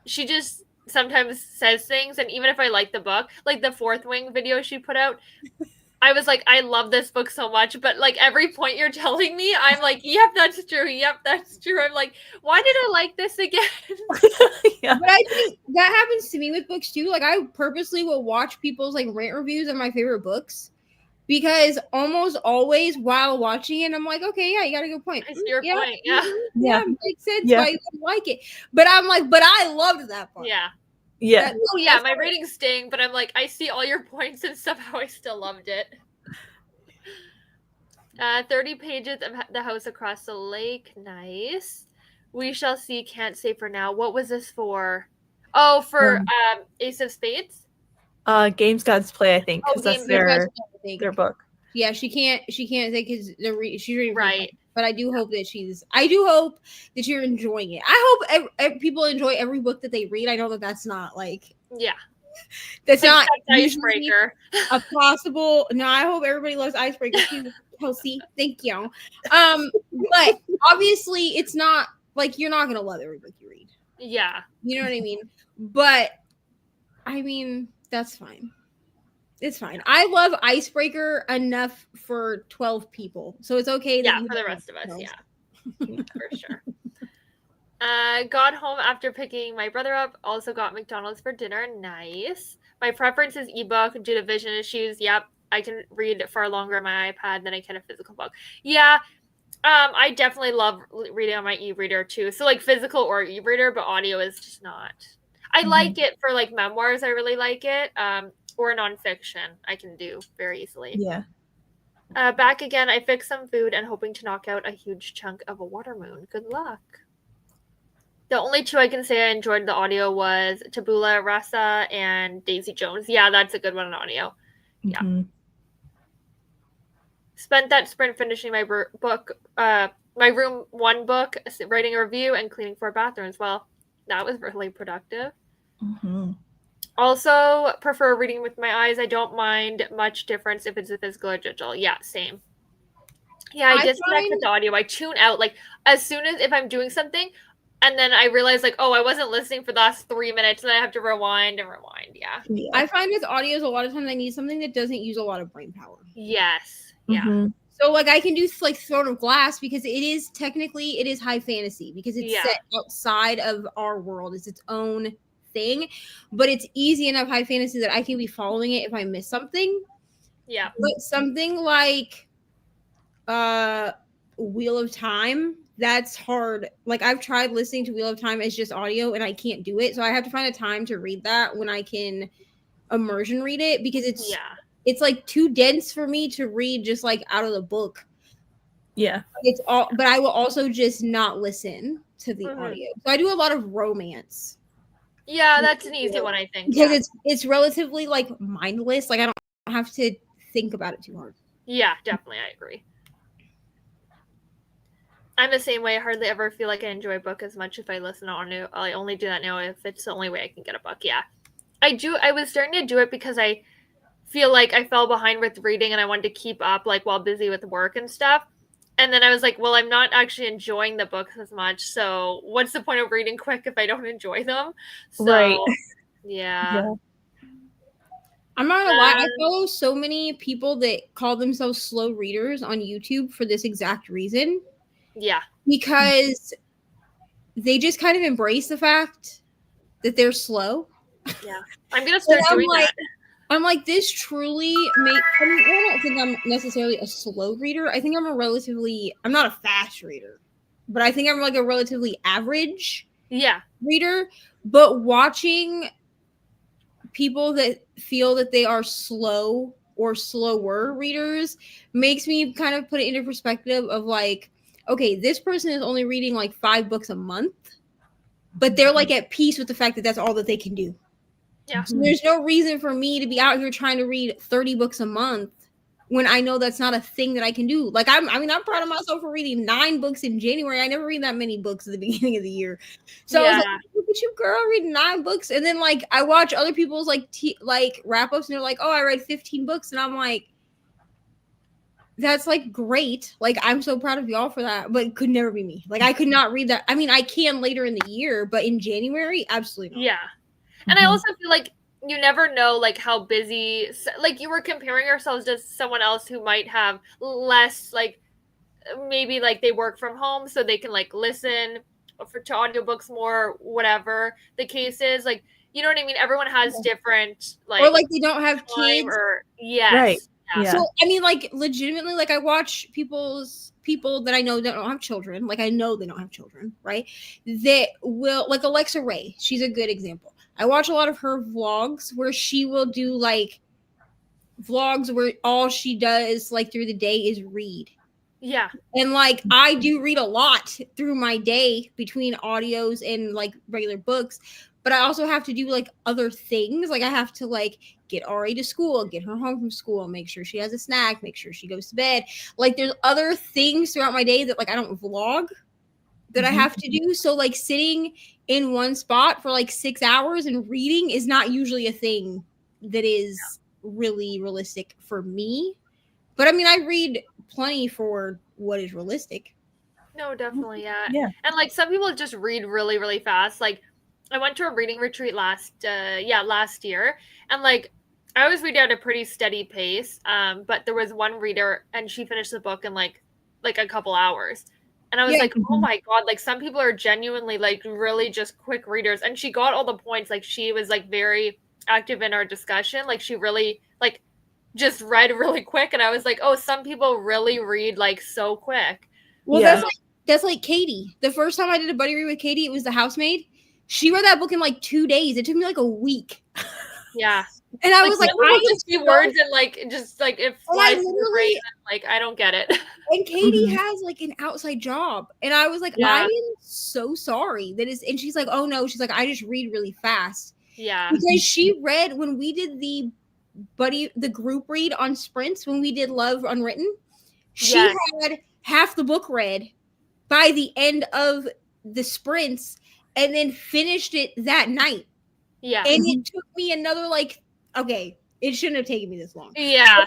she just sometimes says things, and even if I like the book, like the Fourth Wing video she put out, I was like, I love this book so much, but like every point you're telling me, I'm like, yep, that's true. Yep, that's true. I'm like, why did I like this again? Yeah. But I think that happens to me with books too. Like I purposely will watch people's like rant reviews of my favorite books because almost always while watching it, I'm like, okay, yeah, you got a good point. I see your point. Yeah. Yeah, makes sense Yeah. why you would like it. But I'm like, but I loved that part. Yeah. Yeah. Oh yeah, my ratings sting, but I'm like, I see all your points and somehow I still loved it. 30 pages of The House Across the Lake. Nice. We Shall See, Can't Say for Now. What was this for? Oh, for Ace of Spades? Games Gods Play, I think, because that's their book. Yeah, she can't say because she's reading right. But I do hope that you're enjoying it. I hope people enjoy every book that they read. I know that that's not like that's not Icebreaker. A possible. No, I hope everybody loves Icebreaker too, Kelsey. Thank you. But obviously it's not like you're not gonna love every book you read. Yeah. You know what I mean? But I mean that's fine. It's fine. I love Icebreaker enough for 12 people. So it's okay. Yeah, for the rest of us. Yeah, for sure. Got home after picking my brother up. Also got McDonald's for dinner. Nice. My preference is ebook due to vision issues. Yep. I can read far longer on my iPad than I can a physical book. Yeah. I definitely love reading on my e-reader too. So like physical or e-reader, but audio is just not. I like it for like memoirs. I really like it. Or nonfiction, I can do very easily. Yeah. Back again, I fixed some food and hoping to knock out a huge chunk of a water moon. Good luck. The only two I can say I enjoyed the audio was Tabula Rasa and Daisy Jones. Yeah, that's a good one on audio. Yeah. Spent that sprint finishing my book, my room 1 book, writing a review, and cleaning 4 bathrooms. Well, that was really productive. Also, prefer reading with my eyes. I don't mind much difference if it's a physical or digital. Yeah, same. Yeah, I disconnect with the audio. I tune out. Like, as soon as if I'm doing something, and then I realize, like, oh, I wasn't listening for the last 3 minutes, and then I have to rewind and rewind. Yeah. I find with audios, a lot of times I need something that doesn't use a lot of brain power. Yes. Yeah. So, like, I can do, like, Throne of Glass because it is high fantasy because it's set outside of our world. It's its own thing, but it's easy enough high fantasy that I can be following it if I miss something. Yeah. But something like Wheel of Time, that's hard. Like I've tried listening to Wheel of Time as just audio and I can't do it. So I have to find a time to read that when I can immersion read it because it's like too dense for me to read just like out of the book. Yeah. It's all, but I will also just not listen to the audio. So I do a lot of romance. Yeah, that's an easy one, I think. Because it's relatively like mindless. Like I don't have to think about it too hard. Yeah, definitely. I agree. I'm the same way. I hardly ever feel like I enjoy a book as much if I listen to audio. I only do that now if it's the only way I can get a book. Yeah. I was starting to do it because I feel like I fell behind with reading and I wanted to keep up like while busy with work and stuff. And then I was like, well, I'm not actually enjoying the books as much. So what's the point of reading quick if I don't enjoy them? So, yeah. I'm not gonna lie. I follow so many people that call themselves slow readers on YouTube for this exact reason. Yeah. Because they just kind of embrace the fact that they're slow. Yeah. I'm going to start doing that. I'm like, this truly makes. I mean, I don't think I'm necessarily a slow reader. I think I'm I'm not a fast reader, but I think I'm like a relatively average Yeah. reader. But watching people that feel that they are slow or slower readers makes me kind of put it into perspective of like, okay, this person is only reading like 5 books a month, but they're like at peace with the fact that that's all that they can do. Yeah. So there's no reason for me to be out here trying to read 30 books a month when I know that's not a thing that I can do. Like I'm proud of myself for reading 9 books in January. I never read that many books at the beginning of the year. So I was like, look at you, girl, reading 9 books. And then like I watch other people's like wrap-ups and they're like, oh, I read 15 books. And I'm like, that's like great. Like I'm so proud of y'all for that, but it could never be me. Like I could not read that. I mean, I can later in the year, but in January, absolutely not. Yeah. And I also feel like you never know like how busy, like you were comparing yourselves to someone else who might have less, like maybe like they work from home so they can like listen to audiobooks more, whatever the case is. Like, you know what I mean? Everyone has different like, or like they don't have kids or yes. Right. Yeah. So I mean, like legitimately, like I watch people that I know that don't have children. Like I know they don't have children, right? That will like Alexa Ray. She's a good example. I watch a lot of her vlogs where she will do like vlogs where all she does like through the day is read. Yeah. And like I do read a lot through my day between audios and like regular books, but I also have to do like other things. Like I have to like get Ari to school, get her home from school, make sure she has a snack, make sure she goes to bed. Like there's other things throughout my day that like I don't vlog that I have to do. So like sitting in one spot for like 6 hours and reading is not usually a thing that is really realistic for me. But I mean, I read plenty for what is realistic. No, definitely, yeah. Yeah. And like some people just read really, really fast. Like I went to a reading retreat last year, and like I always read at a pretty steady pace. But there was one reader, and she finished the book in like a couple hours, and I was like, oh my god! Like some people are genuinely like really just quick readers, and she got all the points. Like she was like very active in our discussion. Like she really like just read really quick, and I was like, oh, some people really read like so quick. Well, Yeah. that's like Katie. The first time I did a buddy read with Katie, it was The Housemaid. She read that book in like 2 days. It took me like a week. Yeah. And I was like, I just see words and like just like it flies through the brain. Like I don't get it. And Katie has like an outside job, and I was like, Yeah. I am so sorry that is. And she's like, oh no, she's like, I just read really fast. Yeah. Because she read when we did the group read on sprints when we did Love Unwritten. She had half the book read by the end of the sprints, and then finished it that night. Yeah. And it took me another like, okay, it shouldn't have taken me this long. Yeah.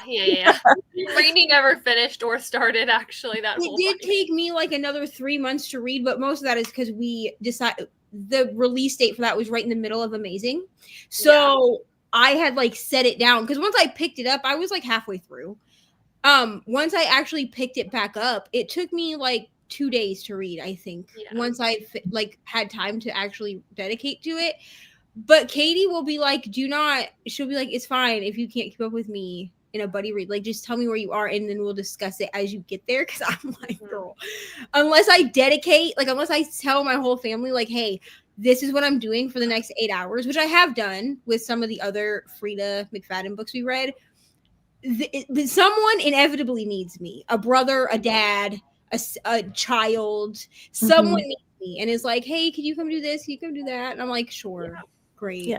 Reading never finished or started actually that whole It did time. take me like another 3 months to read, but most of that is because we decided the release date for that was right in the middle of Amazing. So I had like set it down because once I picked it up, I was like halfway through. Once I actually picked it back up, it took me like 2 days to read, I think. Yeah. Once I like had time to actually dedicate to it. But Katie will be like, she'll be like, it's fine if you can't keep up with me in a buddy read. Like, just tell me where you are and then we'll discuss it as you get there. Cause I'm like, girl, unless I tell my whole family, like, hey, this is what I'm doing for the next 8 hours, which I have done with some of the other Frida McFadden books we read. Someone inevitably needs me, a brother, a dad, a child, someone needs me and is like, hey, can you come do this? Can you come do that? And I'm like, sure. Great.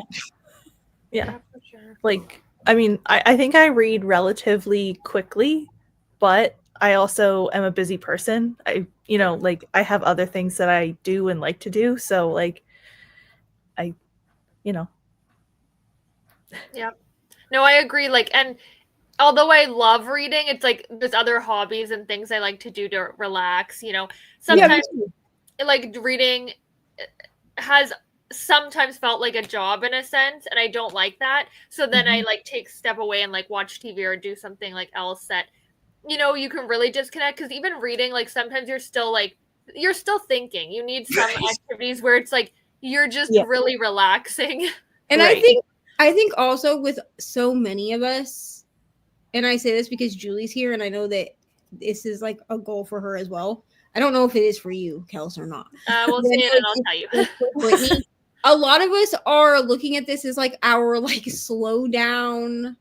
Yeah. For sure. Like, I mean, I think I read relatively quickly, but I also am a busy person. I have other things that I do and like to do. So like, Yeah. No, I agree. Like, and although I love reading, it's like there's other hobbies and things I like to do to relax, Sometimes like reading has sometimes felt like a job in a sense, and I don't like that. So then I like take step away and like watch TV or do something like else that you can really disconnect, because even reading, like sometimes you're still thinking. You need some activities where it's like you're just really relaxing. And Right. I I think also with so many of us, and I say this because Julie's here, and I know that this is like a goal for her as well. I don't know if it is for you, Kels, or not. We'll But I see know it and I'll it's- tell you. it's for Brittany. A lot of us are looking at this as like our like slow down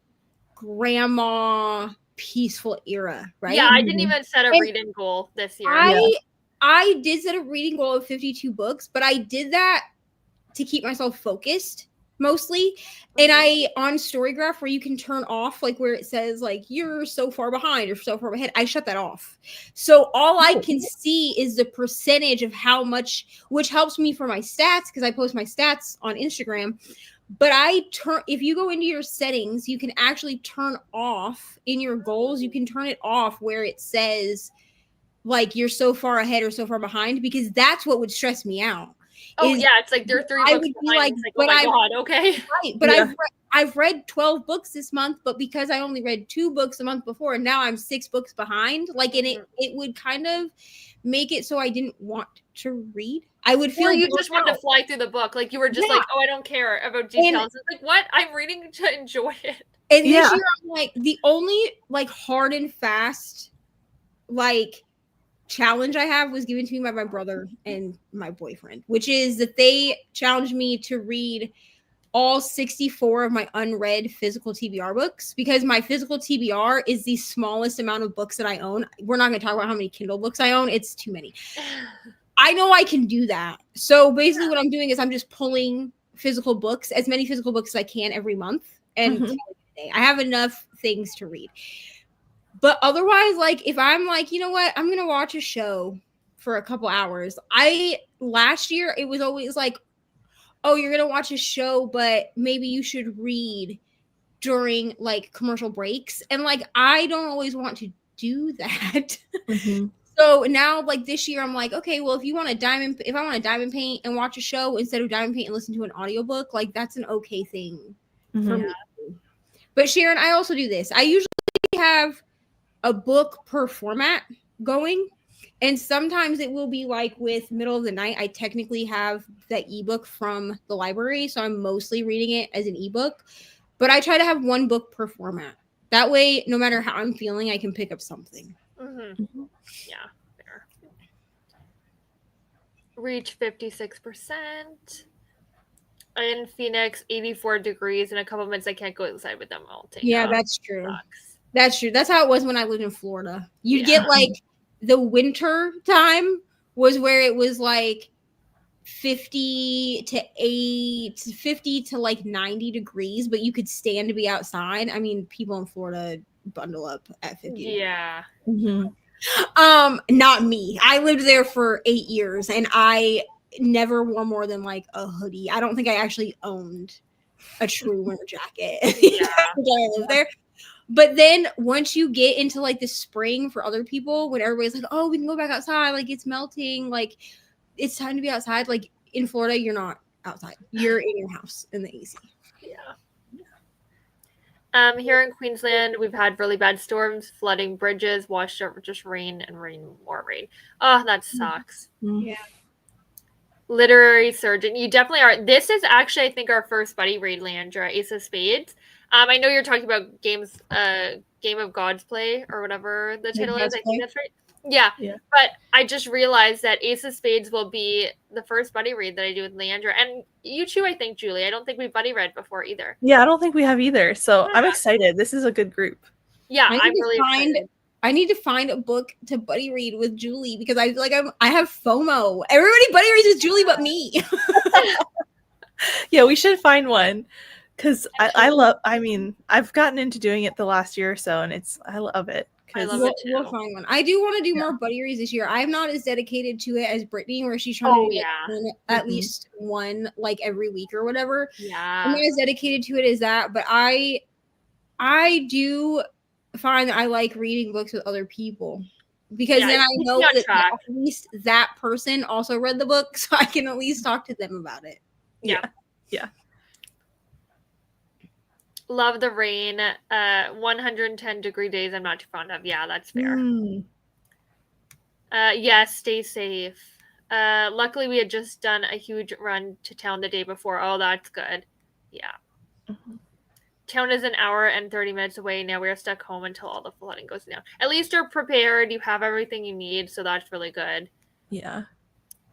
grandma peaceful era, right? Yeah, I didn't even set a And reading goal this year. I did set a reading goal of 52 books, but I did that to keep myself focused mostly. And I on Storygraph where you can turn off like where it says like you're so far behind or so far ahead, I shut that off. So all I can see is the percentage of how much, which helps me for my stats because I post my stats on Instagram. But if you go into your settings, you can actually turn off in your goals, you can turn it off where it says like you're so far ahead or so far behind, because that's what would stress me out. Oh yeah, it's like there are 3 I books would be behind. like, It's like, but oh my I- god, okay. Right, but Yeah. I've read 12 books this month, but because I only read 2 books the month before, and now I'm 6 books behind. Like, and it would kind of make it so I didn't want to read. I would feel Or you burnt just wanted to out. fly through the book. Like you were just Yeah. like, oh, I don't care about details. It's like, what? I'm reading to enjoy it. And this Yeah. year, I'm like, the only like hard and fast like challenge I have was given to me by my brother and my boyfriend, which is that they challenged me to read all 64 of my unread physical TBR books, because my physical TBR is the smallest amount of books that I own. We're not going to talk about how many Kindle books I own. It's too many. I know I can do that. So basically what I'm doing is I'm just pulling physical books, as many physical books as I can every month. And I have enough things to read. But otherwise, like if I'm like, you know what, I'm going to watch a show for a couple hours. Last year, it was always like, oh, you're going to watch a show, but maybe you should read during like commercial breaks. And like, I don't always want to do that. So now, like this year, I'm like, okay, well, if I want to diamond paint and watch a show instead of diamond paint and listen to an audiobook, like that's an okay thing for me. But Sharon, I also do this. I usually have a book per format going, and sometimes it will be like with middle of the night. I technically have that ebook from the library, so I'm mostly reading it as an ebook. But I try to have 1 book per format. That way, no matter how I'm feeling, I can pick up something. Yeah, fair. Reach 56%. In Phoenix, 84 degrees. In a couple minutes, I can't go outside with them melting. Yeah, up. that's true. Sucks. That's true. That's how it was when I lived in Florida. You'd get like the winter time was where it was like 50 to like 90 degrees, but you could stand to be outside. I mean, people in Florida bundle up at 50. Yeah. Not me. I lived there for 8 years and I never wore more than like a hoodie. I don't think I actually owned a true winter jacket. Yeah. I lived there. But then once you get into like the spring for other people, when everybody's like, oh, we can go back outside, like it's melting, like it's time to be outside. Like in Florida, you're not outside. You're in your house in the AC. Yeah. Here in Queensland, we've had really bad storms, flooding bridges, washed over just rain and more rain. Oh, that sucks. Yeah. Literary surgeon. You definitely are. This is actually, I think, our first buddy read, Leandra, Ace of Spades. I know you're talking about Game of God's Play or whatever the title is. I think that's right. Yeah. But I just realized that Ace of Spades will be the first buddy read that I do with Leandra. And you too, I think, Julie. I don't think we've buddy read before either. Yeah, I don't think we have either. So I'm excited. This is a good group. Yeah, I'm really excited. I need to find a book to buddy read with Julie because I feel like I have FOMO. Everybody buddy reads with Julie but me. Yeah, we should find one. Because I mean, I've gotten into doing it the last year or so, and I love it. I love it too. We'll find one. I do want to do more buddy reads this year. I'm not as dedicated to it as Brittany, where she's trying to do at least one like every week or whatever. Yeah. I'm not as dedicated to it as that, but I do find that I like reading books with other people. Because then I know that at least that person also read the book, so I can at least talk to them about it. Yeah. Love the rain. 110-degree days I'm not too fond of. Yeah, that's fair. Yes, stay safe. Luckily, we had just done a huge run to town the day before. Oh, that's good. Yeah. Town is an hour and 30 minutes away. Now we are stuck home until all the flooding goes down. At least you're prepared. You have everything you need, so that's really good. Yeah.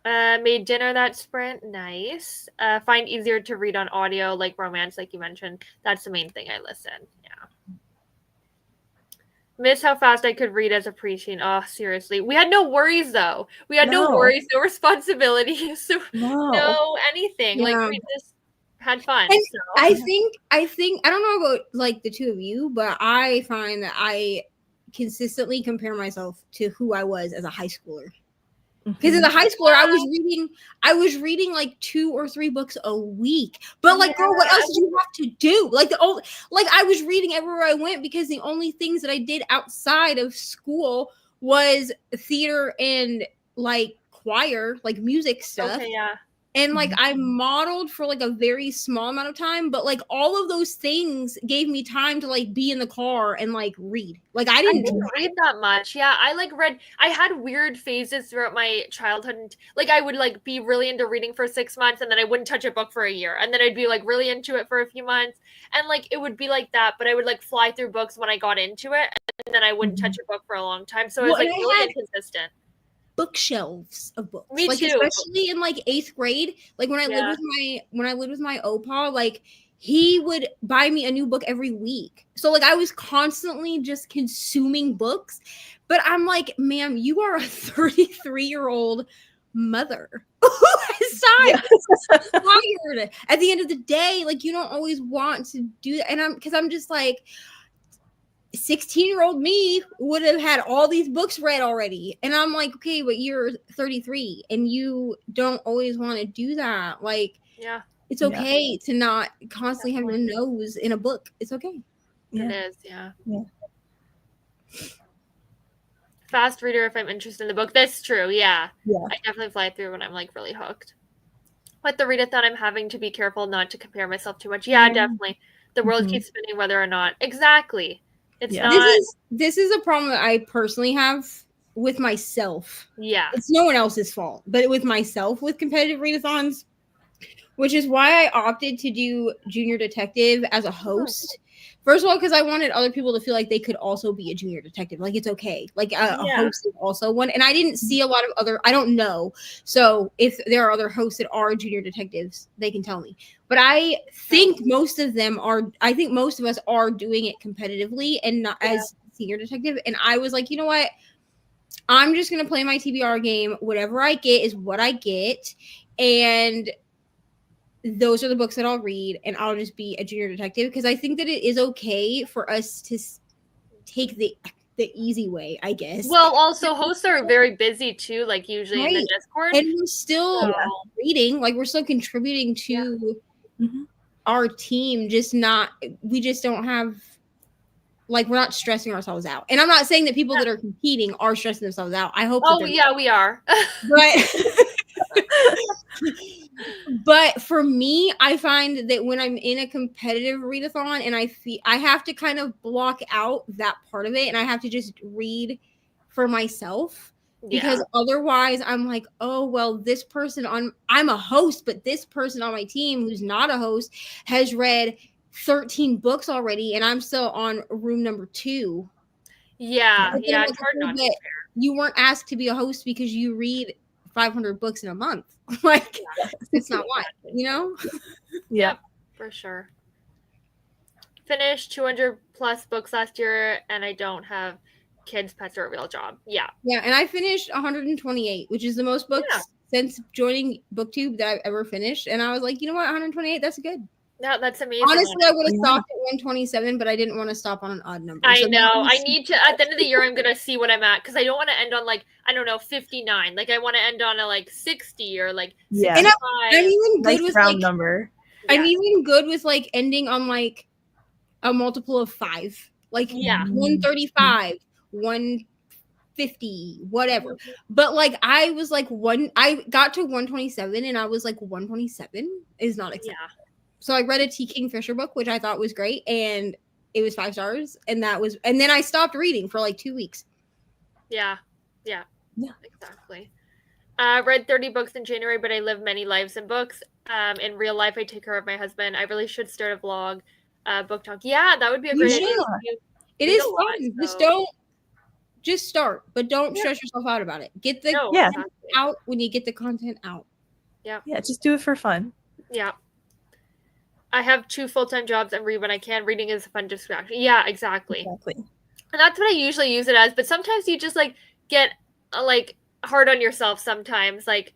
Made dinner that sprint. Nice. Find easier to read on audio, like romance, like you mentioned. That's the main thing I listen. Yeah. Miss how fast I could read as a preteen. Oh, seriously. We had no worries, though. We had no No. worries, no responsibilities, No. no anything. Like, Yeah. we just had fun. And So. I think I don't know about like the two of you, but I find that I consistently compare myself to who I was as a high schooler. Because as a high schooler, I was reading like 2 or 3 books a week. But like, girl, what else did you have to do? Like I was reading everywhere I went because the only things that I did outside of school was theater and like choir, like music stuff. Okay, yeah. And like I modeled for like a very small amount of time, but like all of those things gave me time to like be in the car and like read. Like I didn't read that much. Yeah, I like read. I had weird phases throughout my childhood. And, like I would like be really into reading for 6 months, and then I wouldn't touch a book for a year, and then I'd be like really into it for a few months, and like it would be like that. But I would like fly through books when I got into it, and then I wouldn't touch a book for a long time. So I was like really inconsistent. Bookshelves of books. Me like, too. Especially in like 8th grade. Like when I lived with my opa, like he would buy me a new book every week. So like I was constantly just consuming books. But I'm like, ma'am, you are a 33-year-old mother who is tired. At the end of the day, like you don't always want to do that. And I'm just like 16-year-old me would have had all these books read already. And I'm like, okay, but you're 33 and you don't always want to do that. Like, yeah, it's okay to not constantly have your nose in a book. It's okay. It is, yeah. Fast reader if I'm interested in the book. That's true, yeah. I definitely fly through when I'm like really hooked. With the readathon, I'm having to be careful not to compare myself too much. Yeah, definitely. The world keeps spinning whether or not. Exactly. It's not. This is a problem that I personally have with myself. Yeah. It's no one else's fault, but with myself with competitive readathons, which is why I opted to do junior detective as a host. First of all, because I wanted other people to feel like they could also be a junior detective. Like, it's okay. Like, a host is also one. And I didn't see a lot of other, I don't know. So if there are other hosts that are junior detectives, they can tell me. But I think most of us are doing it competitively and not as senior detective. And I was like, you know what? I'm just going to play my TBR game. Whatever I get is what I get. And those are the books that I'll read, and I'll just be a junior detective because I think that it is okay for us to take the easy way, I guess. Well, also hosts are very busy too, like usually in the Discord. And we're still reading, like we're still contributing to our team, we just don't have, like, we're not stressing ourselves out. And I'm not saying that people that are competing are stressing themselves out. I hope. Oh yeah, we are. But for me, I find that when I'm in a competitive readathon and I have to kind of block out that part of it, and I have to just read for myself because otherwise I'm like, oh, well, this person I'm a host, but this person on my team who's not a host has read 13 books already, and I'm still on room number 2. Yeah, it's hard not to. You weren't asked to be a host because you read 500 books in a month. Like, it's not why, you know? Yeah, for sure. Finished 200 plus books last year, and I don't have kids, pets, or a real job. Yeah, and I finished 128, which is the most books since joining BookTube that I've ever finished. And I was like, you know what, 128, that's good. No, that's amazing. Honestly, I would have stopped at 127, but I didn't want to stop on an odd number. I know. I need to, at the end of the year, I'm going to see what I'm at, because I don't want to end on, like, I don't know, 59. Like, I want to end on a, like, 60 or, like, 65. And I'm even good with, round like, number. I'm even good with, like, ending on, like, a multiple of 5. Like, 135, 150, whatever. But, like, I was, like, I got to 127, and I was, like, 127 is not acceptable. So I read a T. Kingfisher book, which I thought was great, and it was 5 stars, and then I stopped reading for like 2 weeks. Yeah, exactly. Read 30 books in January, but I live many lives in books. In real life, I take care of my husband. I really should start a vlog, book talk. Yeah, that would be a You great should. idea. It read is a lot, fun. Just so- don't. Just start, but don't Yeah. stress yourself out about it. Get the No, Yeah. exactly. out when you get the content out. Yeah, just do it for fun. Yeah. I have 2 full-time jobs and read when I can. Reading is a fun distraction. Yeah, exactly. Exactly. And that's what I usually use it as. But sometimes you just like get like hard on yourself sometimes. Like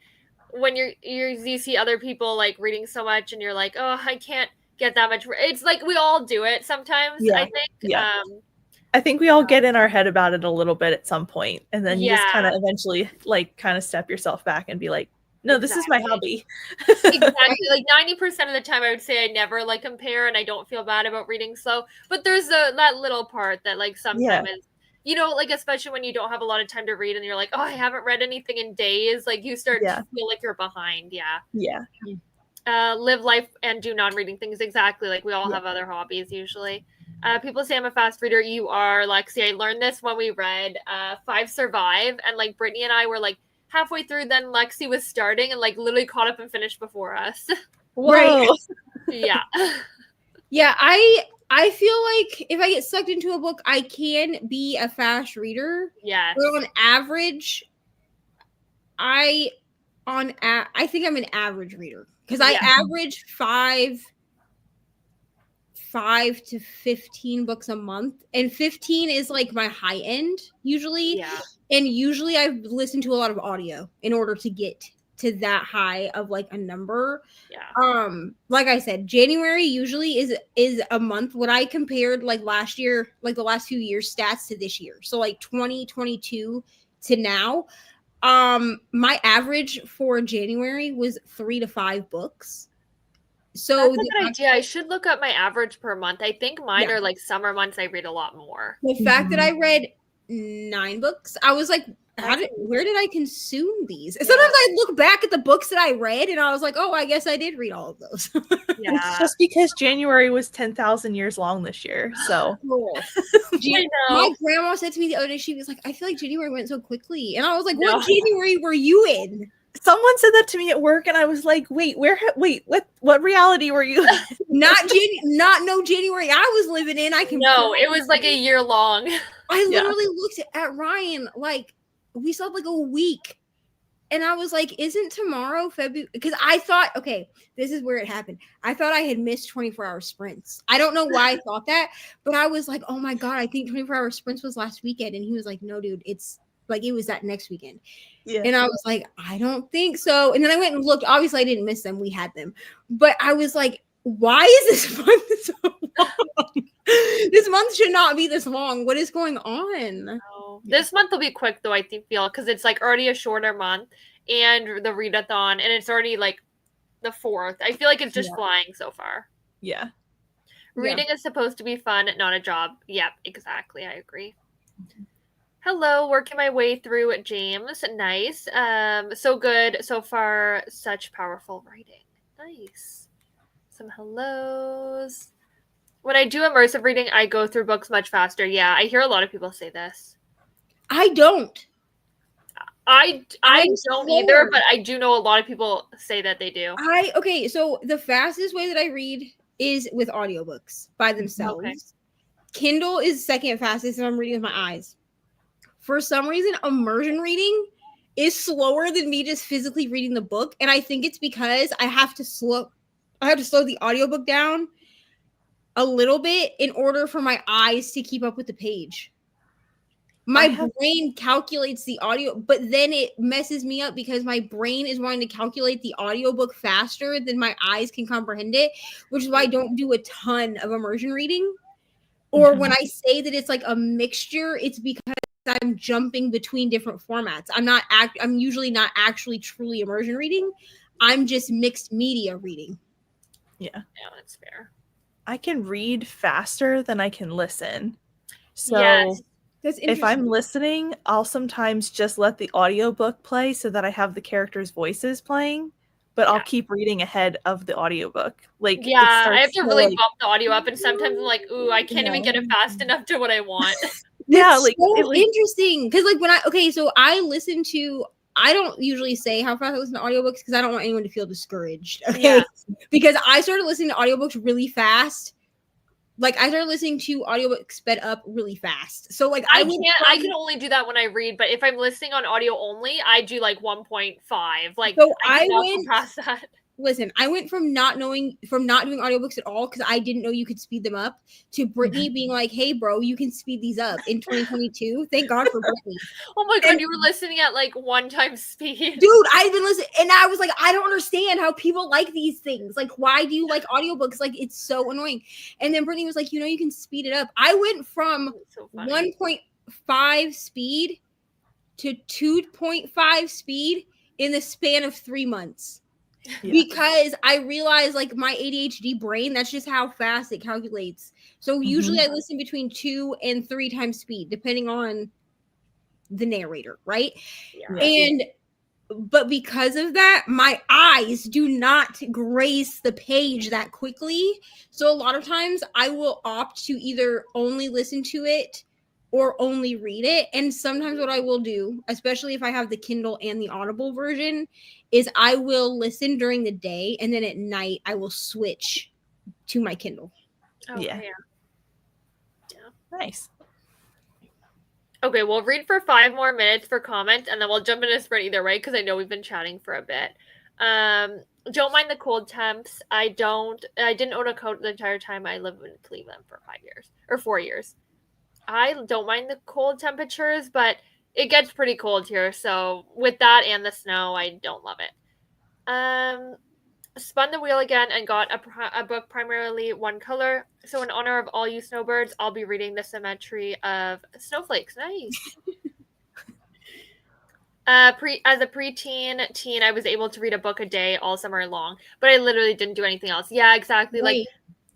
when you see other people like reading so much and you're like, oh, I can't get that much. It's like we all do it sometimes, Yeah. I think. Yeah. I think we all get in our head about it a little bit at some point, and then you just kind of eventually like kind of step yourself back and be like, no, this is my hobby. Exactly. Like 90% of the time I would say I never like compare and I don't feel bad about reading slow. But there's that little part that like sometimes is, you know, like especially when you don't have a lot of time to read and you're like, oh, I haven't read anything in days. Like you start to feel like you're behind. Yeah. Yeah. Live life and do non-reading things. Exactly. Like we all have other hobbies usually. People say I'm a fast reader. You are, Lexi. I learned this when we read 5 Survive, and like Brittany and I were like halfway through, then Lexi was starting and like literally caught up and finished before us. Whoa. Yeah. Yeah, I feel like if I get sucked into a book, I can be a fast reader. Yes. But on average, I think I'm an average reader because I average 5 to 15 books a month, and 15 is like my high end usually. Yeah. And usually I've listened to a lot of audio in order to get to that high of like a number. Yeah. Like I said, January usually is a month when I compared like last year, like the last few years stats to this year. So like 2022 to now, my average for January was 3 to 5 books. So that's a good idea. I should look up my average per month. I think mine are like summer months. I read a lot more. The fact that I read 9 books, I was like, where did I consume these? Sometimes I look back at the books that I read and I was like, oh, I guess I did read all of those. Yeah. It's just because January was 10,000 years long this year. So my grandma said to me the other day, she was like, I feel like January went so quickly. And I was like, what January were you in? Someone said that to me at work, and I was like, wait, what reality were you in? Not no January I was living in. It was like a year long. I literally looked at Ryan, like we saw like a week, and I was like, isn't tomorrow February? Because I thought, okay, this is where it happened. I thought I had missed 24-hour sprints. I don't know why I thought that, but I was like, oh my God, I think 24-hour sprints was last weekend. And he was like, no, dude, it's like, it was that next weekend. Yeah. And I was like, I don't think so. And then I went and looked. Obviously, I didn't miss them. We had them. But I was like, why is this month so long? This month should not be this long. What is going on? No. This month will be quick, though, I feel, because it's like already a shorter month and the readathon, and it's already like the 4th. I feel like it's just flying so far. Yeah. Reading is supposed to be fun, not a job. Yep, exactly. I agree. Hello, working my way through James. Nice. So good so far. Such powerful writing. Nice. Some hellos. When I do immersive reading, I go through books much faster. Yeah, I hear a lot of people say this. I don't. I don't either, but I do know a lot of people say that they do. Okay, so the fastest way that I read is with audiobooks by themselves. Okay. Kindle is second fastest, and I'm reading with my eyes. For some reason, immersion reading is slower than me just physically reading the book. And I think it's because I have to slow the audiobook down a little bit in order for my eyes to keep up with the page. My brain calculates the audio, but then it messes me up because my brain is wanting to calculate the audiobook faster than my eyes can comprehend it, which is why I don't do a ton of immersion reading. Or when I say that it's like a mixture, it's because I'm jumping between different formats. I'm usually not actually truly immersion reading. I'm just mixed media reading. Yeah, that's fair. I can read faster than I can listen. So if I'm listening, I'll sometimes just let the audiobook play so that I have the characters' voices playing, but I'll keep reading ahead of the audiobook. Like, I have to really bump the audio up, and sometimes I'm like, ooh, I can't even get it fast enough to what I want. It's so interesting because like so I listen to I don't usually say how fast I listen to audiobooks because I don't want anyone to feel discouraged. Okay. Yeah. Because I started listening to audiobooks really fast. Like I started listening to audiobooks sped up really fast. So like I can only do that when I read, but if I'm listening on audio only, I do like 1.5. Like So I I cannot went go past that. Listen, I went from not doing audiobooks at all because I didn't know you could speed them up to Brittany being like, "Hey, bro, you can speed these up in 2022." Thank God for Brittany. Oh my god, And- you were listening at like 1 time speed. Dude, I've been listening and I was like, I don't understand how people like these things. Like, why do you like audiobooks? Like, it's so annoying. And then Brittany was like, you can speed it up. I went from So funny. 1.5 speed to 2.5 speed in the span of 3 months. Yeah. Because I realized like my ADHD brain, that's just how fast it calculates. So usually I listen between 2 and 3 times speed, depending on the narrator, right? Yeah. And but because of that, my eyes do not grace the page that quickly. So a lot of times I will opt to either only listen to it or only read it. And sometimes what I will do, especially if I have the Kindle and the Audible version, is I will listen during the day and then at night I will switch to my Kindle. Oh, Yeah. yeah. Nice. Okay, we'll read for 5 more minutes for comments, and then we'll jump into sprint either way because I know we've been chatting for a bit. Don't mind the cold temps. I didn't own a coat the entire time I lived in Cleveland for 5 years or 4 years. I don't mind the cold temperatures, but it gets pretty cold here. So with that and the snow, I don't love it. Spun the wheel again and got a book primarily one color. So in honor of all you snowbirds, I'll be reading The Symmetry of Snowflakes. Nice. As a teen, I was able to read a book a day all summer long, but I literally didn't do anything else. Yeah, exactly. Right. Like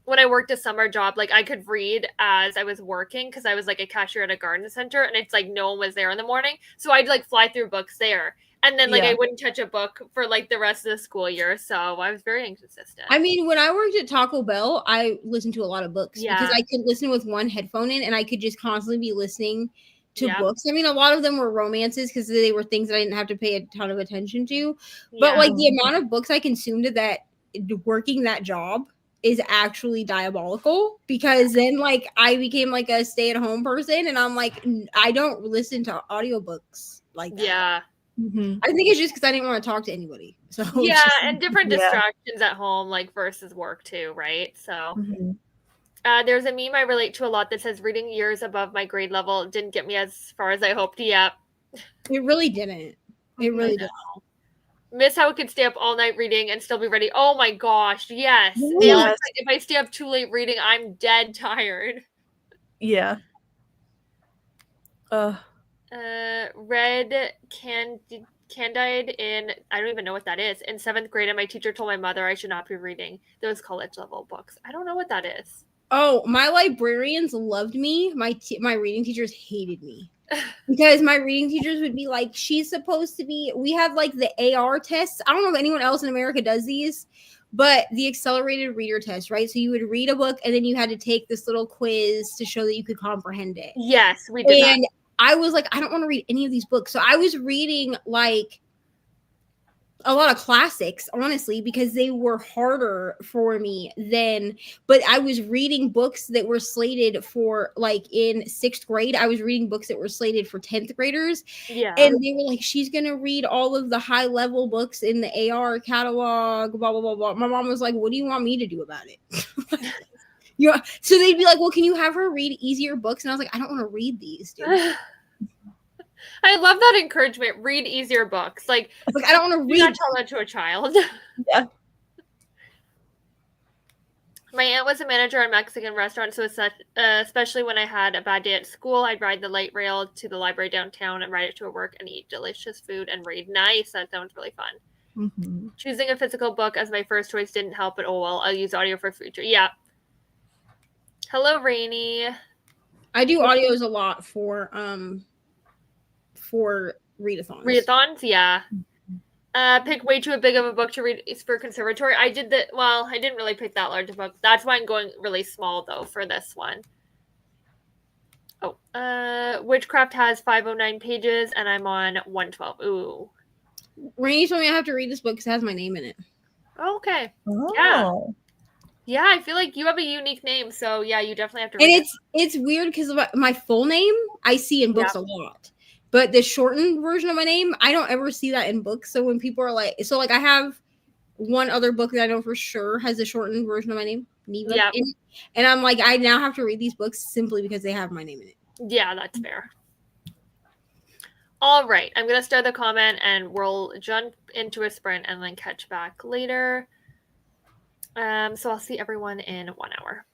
when I worked a summer job, like I could read as I was working because I was like a cashier at a garden center, and it's like no one was there in the morning, so I'd like fly through books there, and then like I wouldn't touch a book for like the rest of the school year. So I was very inconsistent. I mean, when I worked at Taco Bell, I listened to a lot of books because I could listen with one headphone in and I could just constantly be listening to books. I mean, a lot of them were romances because they were things that I didn't have to pay a ton of attention to. But like the amount of books I consumed at that working that job is actually diabolical because then like I became like a stay-at-home person and I'm like, I don't listen to audiobooks like that. Yeah. I think it's just because I didn't want to talk to anybody. So yeah, and different distractions at home, like versus work too, right? So there's a meme I relate to a lot that says reading years above my grade level didn't get me as far as I hoped. Yeah. It really didn't. It really didn't. Miss how I could stay up all night reading and still be ready. Oh my gosh, yes. If I stay up too late reading, I'm dead tired. Yeah. Red Candide in, I don't even know what that is, in 7th grade, and my teacher told my mother I should not be reading those college level books. I don't know what that is. Oh, my librarians loved me. My reading teachers hated me. Because my reading teachers would be like, she's supposed to be, we have like the AR tests. I don't know if anyone else in America does these, but the accelerated reader test, right? So you would read a book and then you had to take this little quiz to show that you could comprehend it. Yes, we did. And I was like, I don't want to read any of these books. So I was reading like a lot of classics, honestly, because they were harder for me then. But I was reading books that were slated for like in 6th grade. I was reading books that were slated for 10th graders. Yeah. And they were like, she's going to read all of the high level books in the AR catalog, blah, blah, blah, blah. My mom was like, what do you want me to do about it? So they'd be like, well, can you have her read easier books? And I was like, I don't want to read these, dude. I love that encouragement. Read easier books. Like I don't want to read. Not tell that to a child. Yeah. My aunt was a manager at a Mexican restaurant, so especially when I had a bad day at school, I'd ride the light rail to the library downtown and ride it to work and eat delicious food and read. Nice. That sounds really fun. Choosing a physical book as my first choice didn't help, but oh well, I'll use audio for future. Yeah. Hello, Rainy. I do audios a lot for readathons. Readathons, yeah. Pick way too big of a book to read for conservatory. I did that. Well, I didn't really pick that large a book. That's why I'm going really small though for this one. Oh, Witchcraft has 509 pages, and I'm on 112. Ooh, Rainy told me I have to read this book because it has my name in it. Okay. Oh. Yeah, I feel like you have a unique name, so yeah, you definitely have to read And it. it's weird because my full name I see in books a lot, but the shortened version of my name I don't ever see that in books. So when people are like, I have one other book that I know for sure has a shortened version of my name, Neva. Yeah. And I'm like, I now have to read these books simply because they have my name in it. Yeah, that's fair. All right, I'm going to start the comment and we'll jump into a sprint and then catch back later. So I'll see everyone in 1 hour.